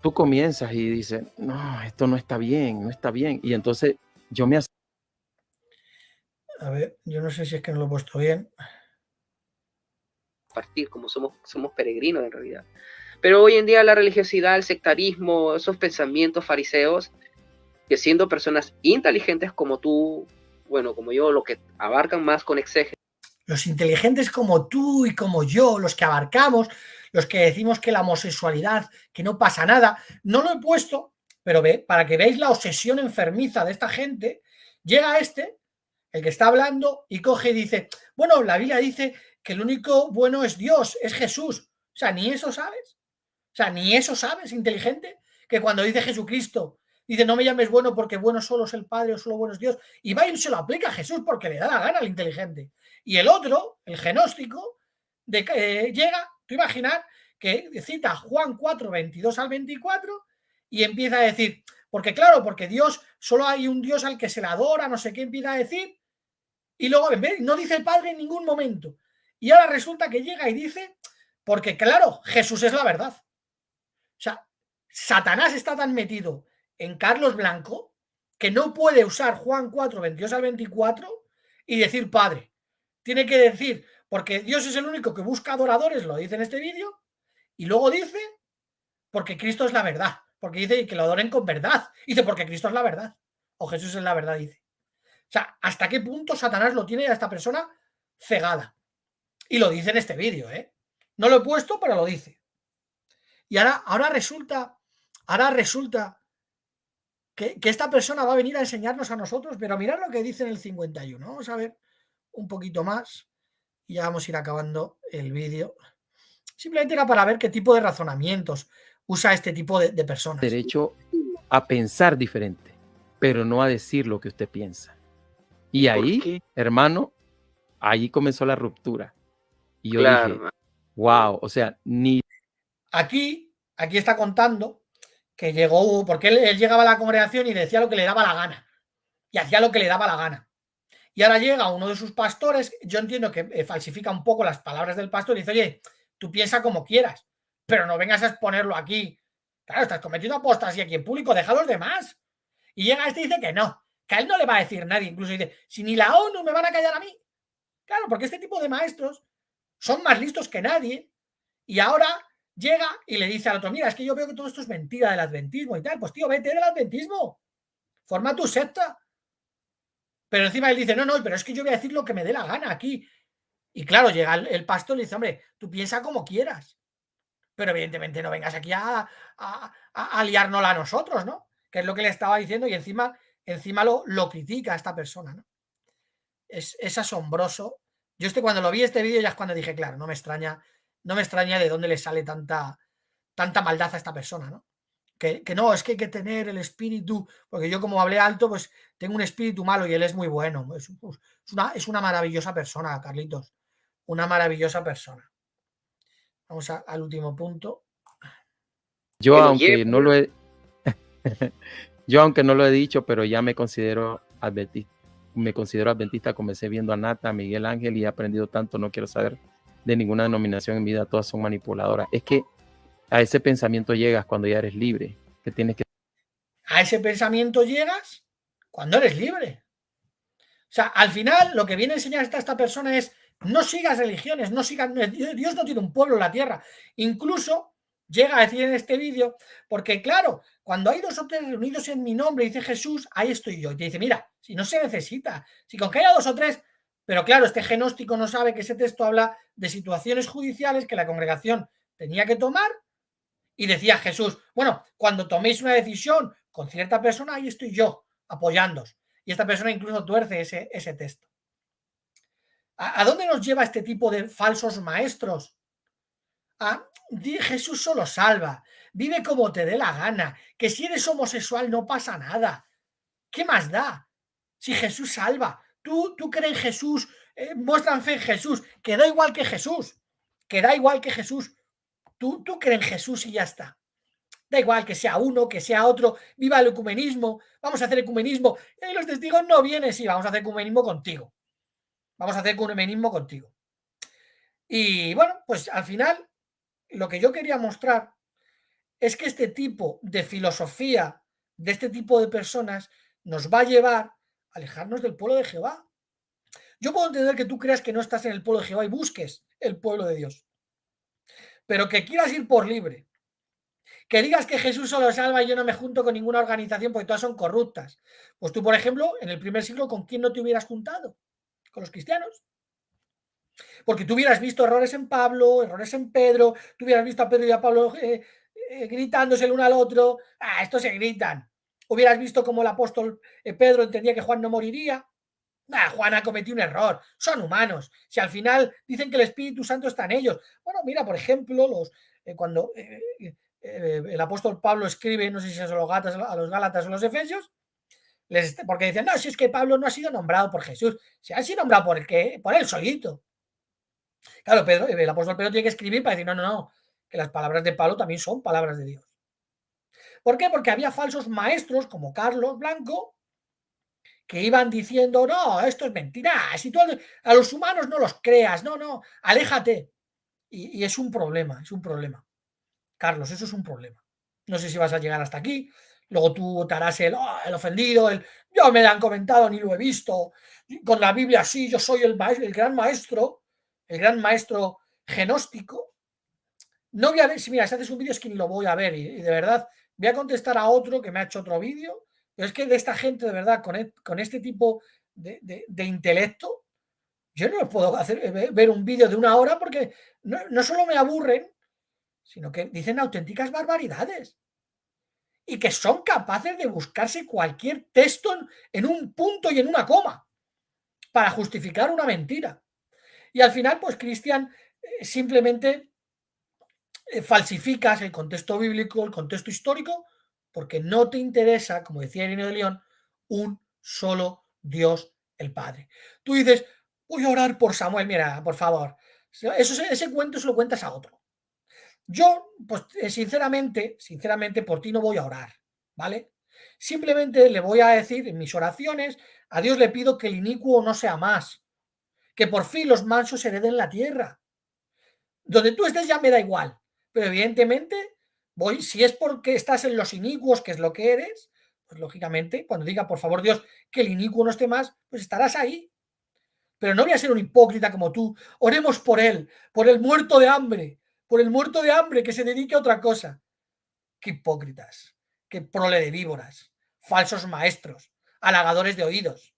tú comienzas y dices, no, esto no está bien, no está bien. Y entonces yo me... A ver, yo no sé si es que no lo he puesto bien. Partir, como somos peregrinos en realidad. Pero hoy en día la religiosidad, el sectarismo, esos pensamientos fariseos, que siendo personas inteligentes como tú, bueno, como yo, lo que abarcan más con exégesis. Los inteligentes como tú y como yo, los que abarcamos, los que decimos que la homosexualidad, que no pasa nada, no lo he puesto, pero para que veáis la obsesión enfermiza de esta gente, llega el que está hablando, y coge y dice, bueno, la Biblia dice que el único bueno es Dios, es Jesús. O sea, ni eso sabes. O sea, ni eso sabes, inteligente, que cuando dice Jesucristo, dice, no me llames bueno porque bueno solo es el Padre o solo bueno es Dios, y va y se lo aplica a Jesús porque le da la gana al inteligente. Y el otro, el genóstico, llega, tú imaginar, que cita Juan 4, 22 al 24, y empieza a decir, porque claro, porque Dios, solo hay un Dios al que se le adora, no sé qué empieza a decir, y luego no dice el Padre en ningún momento. Y ahora resulta que llega y dice, porque claro, Jesús es la verdad. O sea, Satanás está tan metido en Carlos Blanco que no puede usar Juan 4, 22 al 24 y decir Padre. Tiene que decir, porque Dios es el único que busca adoradores, lo dice en este vídeo, y luego dice, porque Cristo es la verdad, porque dice que lo adoren con verdad, dice, porque Cristo es la verdad, o Jesús es la verdad, dice. O sea, ¿hasta qué punto Satanás lo tiene a esta persona cegada? Y lo dice en este vídeo, ¿eh? No lo he puesto, pero lo dice. Y ahora resulta que esta persona va a venir a enseñarnos a nosotros, pero mirad lo que dice en el 51. Vamos a ver un poquito más y ya vamos a ir acabando el vídeo. Simplemente era para ver qué tipo de razonamientos usa este tipo de personas. Derecho a pensar diferente, pero no a decir lo que usted piensa. Y ahí, hermano, ahí comenzó la ruptura. Y yo dije, wow, o sea, ni... Aquí está contando que llegó, porque él llegaba a la congregación y decía lo que le daba la gana. Y hacía lo que le daba la gana. Y ahora llega uno de sus pastores, yo entiendo que falsifica un poco las palabras del pastor y dice, oye, tú piensa como quieras, pero no vengas a exponerlo aquí. Claro, estás cometiendo apostasía aquí en público, deja a los demás. Y llega y dice que no, que a él no le va a decir nadie. Incluso dice, si ni la ONU me van a callar a mí. Claro, porque este tipo de maestros son más listos que nadie. Y ahora llega y le dice al otro, mira, es que yo veo que todo esto es mentira del adventismo y tal. Pues tío, vete del adventismo. Forma tu secta. Pero encima él dice, no, pero es que yo voy a decir lo que me dé la gana aquí. Y claro, llega el pastor y le dice, hombre, tú piensa como quieras. Pero evidentemente no vengas aquí a liárnosla a nosotros, ¿no? Que es lo que le estaba diciendo y encima lo critica a esta persona, ¿no? Es asombroso. Yo cuando lo vi este vídeo ya es cuando dije, claro, no me extraña de dónde le sale tanta maldad a esta persona, ¿no? Que no, es que hay que tener el espíritu, porque yo como hablé alto, pues tengo un espíritu malo y él es muy bueno. Es una maravillosa persona, Carlitos. Una maravillosa persona. Vamos al último punto. Yo, aunque no lo he... yo, aunque no lo he dicho, pero ya me considero adventista. Comencé viendo a Nata, a Miguel Ángel y he aprendido tanto. No quiero saber de ninguna denominación en mi vida. Todas son manipuladoras. Es que a ese pensamiento llegas cuando ya eres libre. Que tienes que... A ese pensamiento llegas cuando eres libre. O sea, al final lo que viene a enseñar esta persona es no sigas religiones, Dios no tiene un pueblo en la tierra. Incluso llega a decir en este vídeo, porque claro, cuando hay 2 o 3 reunidos en mi nombre, dice Jesús, ahí estoy yo. Y te dice, mira, si no se necesita, si con que haya 2 o 3, Pero claro, este genóstico no sabe que ese texto habla de situaciones judiciales que la congregación tenía que tomar, y decía Jesús, bueno, cuando toméis una decisión con cierta persona, ahí estoy yo apoyándoos. Y esta persona incluso tuerce ese texto. ¿A dónde nos lleva este tipo de falsos maestros? Jesús solo salva, vive como te dé la gana, que si eres homosexual no pasa nada. ¿Qué más da? Si Jesús salva, tú crees en Jesús, muestran fe en Jesús, que da igual que Jesús, que da igual que Jesús. Tú crees en Jesús y ya está. Da igual que sea uno, que sea otro, viva el ecumenismo, vamos a hacer ecumenismo. Y los testigos no vienen, sí, vamos a hacer ecumenismo contigo. Vamos a hacer ecumenismo contigo. Y bueno, pues al final lo que yo quería mostrar es que este tipo de filosofía, de este tipo de personas, nos va a llevar a alejarnos del pueblo de Jehová. Yo puedo entender que tú creas que no estás en el pueblo de Jehová y busques el pueblo de Dios, pero que quieras ir por libre, que digas que Jesús solo salva y yo no me junto con ninguna organización porque todas son corruptas. Pues tú, por ejemplo, en el primer siglo, ¿con quién no te hubieras juntado? Con los cristianos. Porque tú hubieras visto errores en Pablo, errores en Pedro, tú hubieras visto a Pedro y a Pablo gritándose el uno al otro. Estos se gritan. Hubieras visto cómo el apóstol Pedro entendía que Juan no moriría. Juan ha cometido un error, son humanos. Si al final dicen que el Espíritu Santo está en ellos. Bueno, mira, por ejemplo, cuando el apóstol Pablo escribe, no sé si es a los Gálatas o a los Efesios, porque dicen, no, si es que Pablo no ha sido nombrado por Jesús, se ha sido nombrado por él solito. Claro, el apóstol Pedro tiene que escribir para decir, no, que las palabras de Pablo también son palabras de Dios. ¿Por qué? Porque había falsos maestros como Carlos Blanco que iban diciendo, no, esto es mentira, si tú a los humanos no los creas, no, aléjate. Y es un problema, Carlos, eso es un problema. No sé si vas a llegar hasta aquí, luego tú te harás el ofendido, yo me lo han comentado, ni lo he visto, con la Biblia sí, yo soy el gran maestro genóstico. No voy a ver, si mira, si haces un vídeo es que ni lo voy a ver, y de verdad voy a contestar a otro que me ha hecho otro vídeo, pero es que de esta gente, de verdad, con este tipo de intelecto, yo no puedo ver un vídeo de 1 hora porque no solo me aburren, sino que dicen auténticas barbaridades y que son capaces de buscarse cualquier texto en un punto y en una coma para justificar una mentira. Y al final, pues Cristian simplemente falsificas el contexto bíblico, el contexto histórico, porque no te interesa, como decía Ireneo de León, un solo Dios, el Padre. Tú dices, voy a orar por Samuel, mira, por favor, ese cuento se lo cuentas a otro. Yo, pues sinceramente, por ti no voy a orar, ¿vale? Simplemente le voy a decir en mis oraciones, a Dios le pido que el inicuo no sea más, que por fin los mansos hereden la tierra. Donde tú estés ya me da igual, pero evidentemente si es porque estás en los inicuos, que es lo que eres, pues lógicamente, cuando diga, por favor Dios, que el inicuo no esté más, pues estarás ahí. Pero no voy a ser un hipócrita como tú. Oremos por él, por el muerto de hambre, que se dedique a otra cosa. Qué hipócritas, qué prole de víboras, falsos maestros, halagadores de oídos,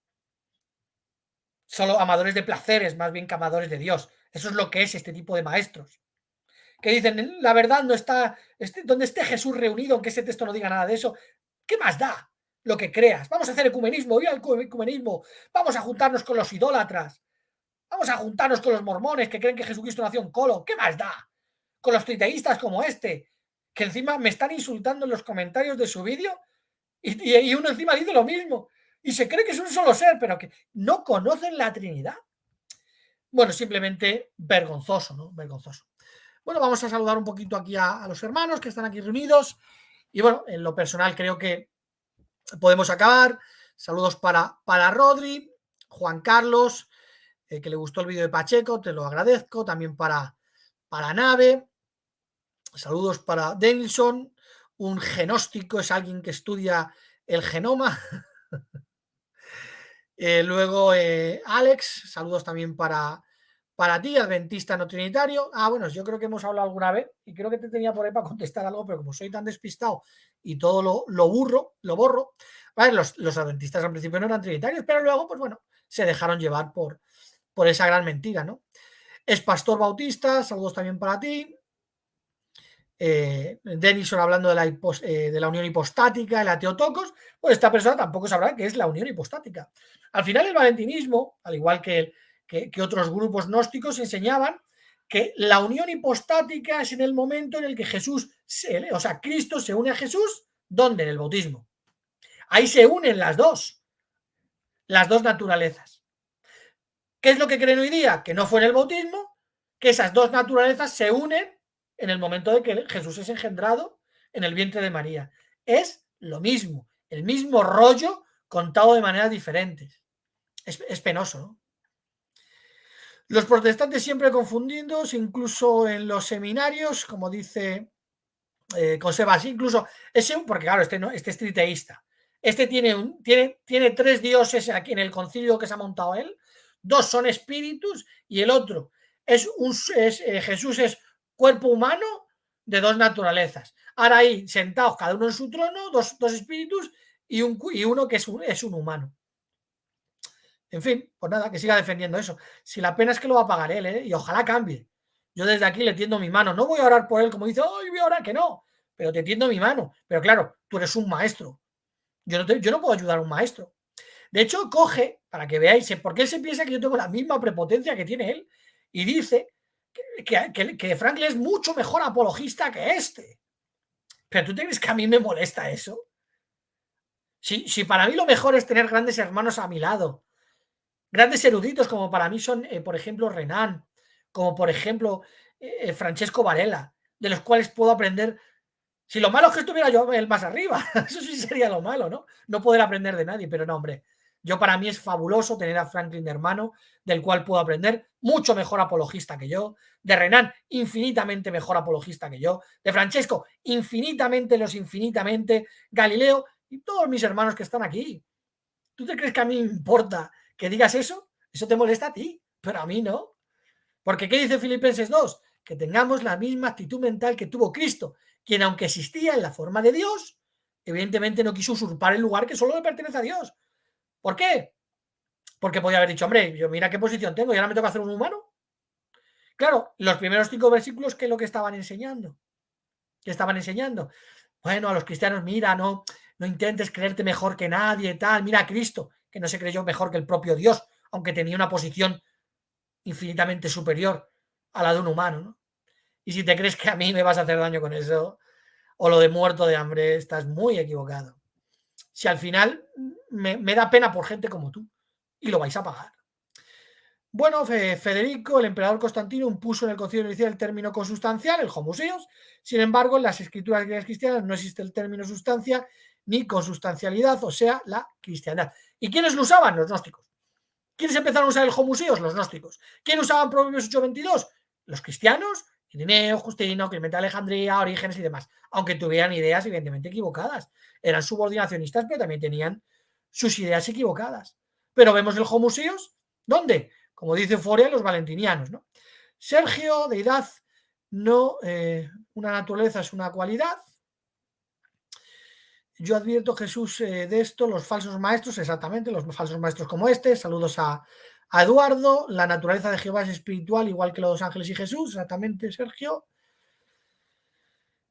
solo amadores de placeres más bien que amadores de Dios. Eso es lo que es este tipo de maestros. Que dicen, la verdad no está, donde esté Jesús reunido, aunque ese texto no diga nada de eso, ¿qué más da lo que creas? Vamos a hacer ecumenismo, viva el ecumenismo, vamos a juntarnos con los idólatras, vamos a juntarnos con los mormones que creen que Jesucristo nació en Colo, ¿qué más da? Con los triteístas como este, que encima me están insultando en los comentarios de su vídeo y uno encima dice lo mismo y se cree que es un solo ser, pero que no conocen la Trinidad. Bueno, simplemente vergonzoso, ¿no? Vergonzoso. Bueno, vamos a saludar un poquito aquí a los hermanos que están aquí reunidos y bueno, en lo personal creo que podemos acabar. Saludos para Rodri, Juan Carlos, que le gustó el vídeo de Pacheco, te lo agradezco. También para Nave. Saludos para Denilson. Un genóstico es alguien que estudia el genoma. Luego Alex, saludos también para ti, adventista no trinitario. Bueno, yo creo que hemos hablado alguna vez y creo que te tenía por ahí para contestar algo, pero como soy tan despistado y todo lo borro. Vale, los adventistas al principio no eran trinitarios, pero luego, pues bueno, se dejaron llevar por por esa gran mentira, ¿no? Es Pastor Bautista, saludos también para ti. Denison hablando de la unión hipostática, el ateo Tocos, pues esta persona tampoco sabrá qué es la unión hipostática. Al final el valentinismo, al igual que otros grupos gnósticos, enseñaban que la unión hipostática es en el momento en el que Cristo se une a Jesús, ¿dónde? En el bautismo. Ahí se unen las dos naturalezas. ¿Qué es lo que creen hoy día? Que no fue en el bautismo, que esas dos naturalezas se unen en el momento de que Jesús es engendrado en el vientre de María. Es lo mismo, el mismo rollo contado de maneras diferentes. Es penoso, ¿no? Los protestantes siempre confundidos, incluso en los seminarios, como dice Consebas, incluso porque claro, este es triteísta. Este tiene 3 dioses aquí en el concilio que se ha montado él, 2 son espíritus y el otro Jesús es cuerpo humano de 2 naturalezas. Ahora ahí sentados cada uno en su trono, dos espíritus y uno que es un humano. En fin, pues nada, que siga defendiendo eso. Si la pena es que lo va a pagar él, y ojalá cambie. Yo desde aquí le tiendo mi mano. No voy a orar por él como dice, ¡ay, voy a orar! Que no, pero te tiendo mi mano. Pero claro, tú eres un maestro. Yo no puedo ayudar a un maestro. De hecho, coge, para que veáis, porque él se piensa que yo tengo la misma prepotencia que tiene él, y dice que Franklin es mucho mejor apologista que este. Pero ¿tú te crees que a mí me molesta eso? Si para mí lo mejor es tener grandes hermanos a mi lado, grandes eruditos como para mí son, por ejemplo, Renan, como por ejemplo Francesco Varela, de los cuales puedo aprender. Si lo malo es que estuviera yo el más arriba, eso sí sería lo malo, ¿no? No poder aprender de nadie, pero no, hombre. Para mí es fabuloso tener a Franklin de hermano, del cual puedo aprender, mucho mejor apologista que yo, de Renan, infinitamente mejor apologista que yo, de Francesco, infinitamente, Galileo y todos mis hermanos que están aquí. ¿Tú te crees que a mí me importa que digas eso? Eso te molesta a ti, pero a mí no. Porque ¿qué dice Filipenses 2? Que tengamos la misma actitud mental que tuvo Cristo, quien aunque existía en la forma de Dios, evidentemente no quiso usurpar el lugar que solo le pertenece a Dios. ¿Por qué? Porque podía haber dicho, hombre, yo mira qué posición tengo y ahora me toca hacer un humano. Claro, los primeros 5 versículos, ¿qué es lo que estaban enseñando? ¿Qué estaban enseñando? Bueno, a los cristianos, mira, no intentes creerte mejor que nadie, tal. Mira a Cristo, que no se creyó mejor que el propio Dios, aunque tenía una posición infinitamente superior a la de un humano, ¿no? Y si te crees que a mí me vas a hacer daño con eso, o lo de muerto de hambre, estás muy equivocado. Si al final me da pena por gente como tú, y lo vais a pagar. Bueno, Federico, el emperador Constantino, impuso en el concilio de Nicea el término consustancial, el homoousios. Sin embargo, en las escrituras griegas cristianas no existe el término sustancia ni consustancialidad, o sea, la cristiandad. ¿Y quiénes lo usaban? Los gnósticos. ¿Quiénes empezaron a usar el homoousios? Los gnósticos. ¿Quiénes usaban Proverbios 8:22? Los cristianos, Irineo, Justino, Clemente de Alejandría, Orígenes y demás. Aunque tuvieran ideas evidentemente equivocadas. Eran subordinacionistas, pero también tenían sus ideas equivocadas. Pero vemos el homoousios, ¿dónde? Como dice Euforia, los valentinianos, ¿no? Sergio, deidad, no, una naturaleza es una cualidad. Yo advierto, Jesús, de esto, los falsos maestros, exactamente, los falsos maestros como este. Saludos a Eduardo. La naturaleza de Jehová es espiritual, igual que los ángeles y Jesús, exactamente, Sergio.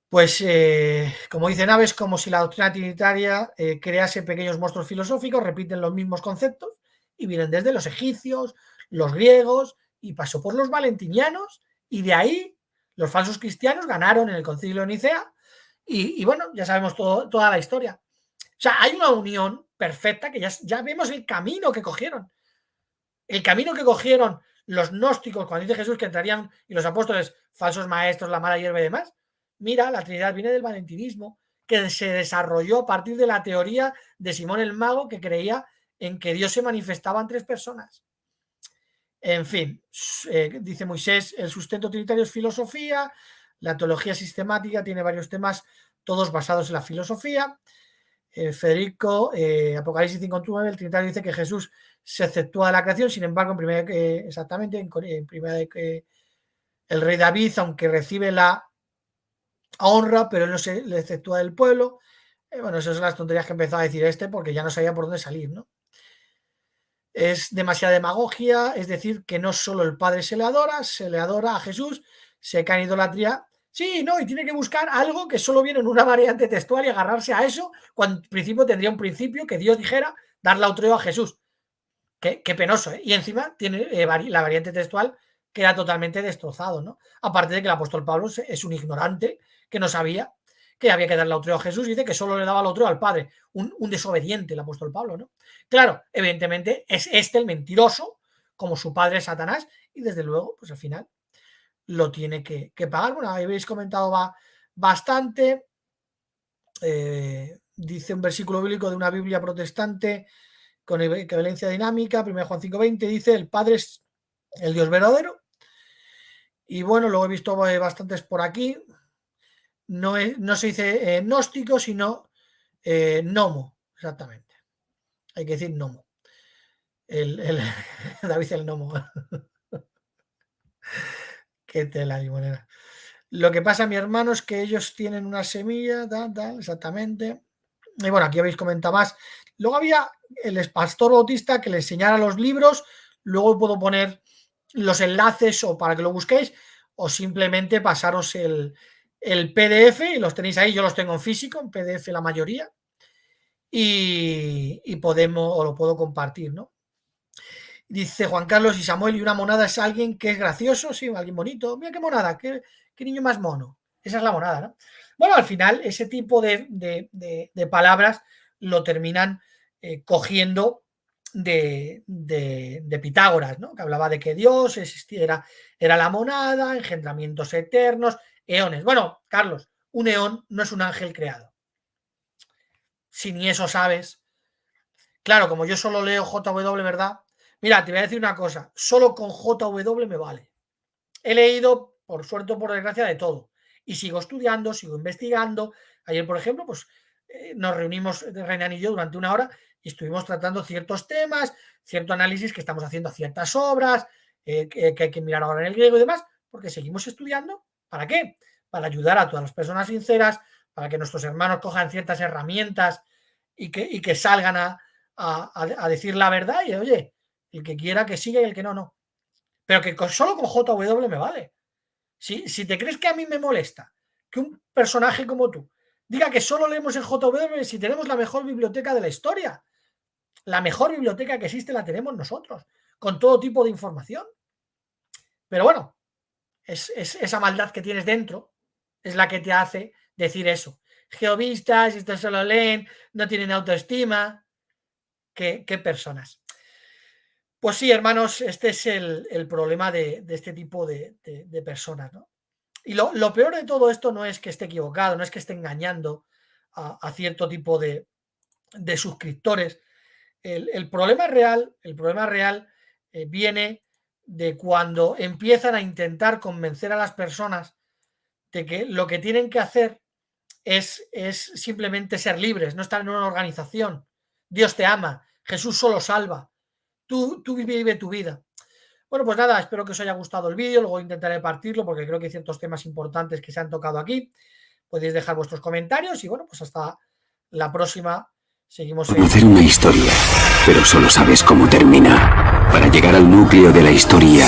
Pues, como dice Naves, como si la doctrina trinitaria crease pequeños monstruos filosóficos, repiten los mismos conceptos y vienen desde los egipcios, los griegos, y pasó por los valentinianos, y de ahí los falsos cristianos ganaron en el concilio de Nicea, y bueno, ya sabemos toda la historia. O sea, hay una unión perfecta que ya vemos el camino que cogieron. El camino que cogieron los gnósticos cuando dice Jesús que entrarían, y los apóstoles, falsos maestros, la mala hierba y demás. Mira, la Trinidad viene del valentinismo, que se desarrolló a partir de la teoría de Simón el Mago, que creía en que Dios se manifestaba en 3 personas. En fin, dice Moisés, el sustento trinitario es filosofía, la teología sistemática tiene varios temas, todos basados en la filosofía. Federico, Apocalipsis 5:9, el trinitario dice que Jesús se exceptúa de la creación, sin embargo, en primera exactamente, en primera de que el rey David, aunque recibe la honra, pero él no se le exceptúa del pueblo. Bueno, esas son las tonterías que empezó a decir porque ya no sabía por dónde salir, ¿no? es demasiada demagogia, es decir, que no solo el Padre se le adora a Jesús, se cae en idolatría. Sí, no, y tiene que buscar algo que solo viene en una variante textual y agarrarse a eso, cuando en principio tendría un principio que Dios dijera dar la autreo a Jesús. Qué penoso, ¿eh? Y encima tiene la variante textual queda totalmente destrozado, ¿no? Aparte de que el apóstol Pablo es un ignorante que no sabía que había que dar la autreo a Jesús y dice que solo le daba la autreo al Padre, un desobediente el apóstol Pablo, ¿no? Claro, evidentemente es este el mentiroso, como su padre Satanás, y desde luego, pues al final lo tiene que pagar. Bueno, habéis comentado bastante. Dice un versículo bíblico de una Biblia protestante con equivalencia dinámica, 1 Juan 5:20, dice: el Padre es el Dios verdadero. Y bueno, luego he visto bastantes por aquí. No se dice gnóstico, sino gnomo, exactamente. Hay que decir gnomo. David el gnomo. Qué tela, limonera. Lo que pasa, mi hermano, es que ellos tienen una semilla, tal, exactamente. Y bueno, aquí habéis comentado más. Luego había el pastor bautista que le enseñara los libros. Luego puedo poner los enlaces o para que lo busquéis, o simplemente pasaros el PDF y los tenéis ahí. Yo los tengo en físico, en PDF la mayoría, y podemos, o lo puedo compartir, ¿no? Dice Juan Carlos: y Samuel, y una monada es alguien que es gracioso, sí, alguien bonito. Mira qué monada, qué niño más mono. Esa es la monada, ¿no? Bueno, al final ese tipo de palabras lo terminan cogiendo de Pitágoras, ¿no? Que hablaba de que Dios existiera, era la monada, engendramientos eternos, eones. Bueno, Carlos, un eón no es un ángel creado. Si ni eso sabes. Claro, como yo solo leo JW, ¿verdad? Mira, te voy a decir una cosa, solo con JW me vale. He leído, por suerte o por desgracia, de todo. Y sigo estudiando, sigo investigando. Ayer, por ejemplo, pues nos reunimos Renan y yo durante una hora y estuvimos tratando ciertos temas, cierto análisis que estamos haciendo a ciertas obras, que hay que mirar ahora en el griego y demás, porque seguimos estudiando. ¿Para qué? Para ayudar a todas las personas sinceras, para que nuestros hermanos cojan ciertas herramientas y que salgan a decir la verdad. Y oye, el que quiera que siga y el que no, no. Pero que solo con JW me vale. Si te crees que a mí me molesta que un personaje como tú diga que solo leemos en JW, si tenemos la mejor biblioteca de la historia, la mejor biblioteca que existe la tenemos nosotros, con todo tipo de información. Pero bueno, es esa maldad que tienes dentro es la que te hace decir eso. Jehovistas, estos solo leen, no tienen autoestima. ¿Qué personas? Pues sí, hermanos, este es el problema de este tipo de personas, ¿no? Y lo peor de todo esto no es que esté equivocado, no es que esté engañando a cierto tipo de suscriptores. El problema real viene de cuando empiezan a intentar convencer a las personas de que lo que tienen que hacer es simplemente ser libres, no estar en una organización. Dios te ama, Jesús solo salva. Tú vive tu vida. Bueno, pues nada, espero que os haya gustado el vídeo, luego intentaré partirlo porque creo que hay ciertos temas importantes que se han tocado aquí. Podéis dejar vuestros comentarios y bueno, pues hasta la próxima. Seguimos conocer una historia, pero solo sabes cómo termina. Para llegar al núcleo de la historia,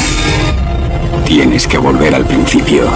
tienes que volver al principio.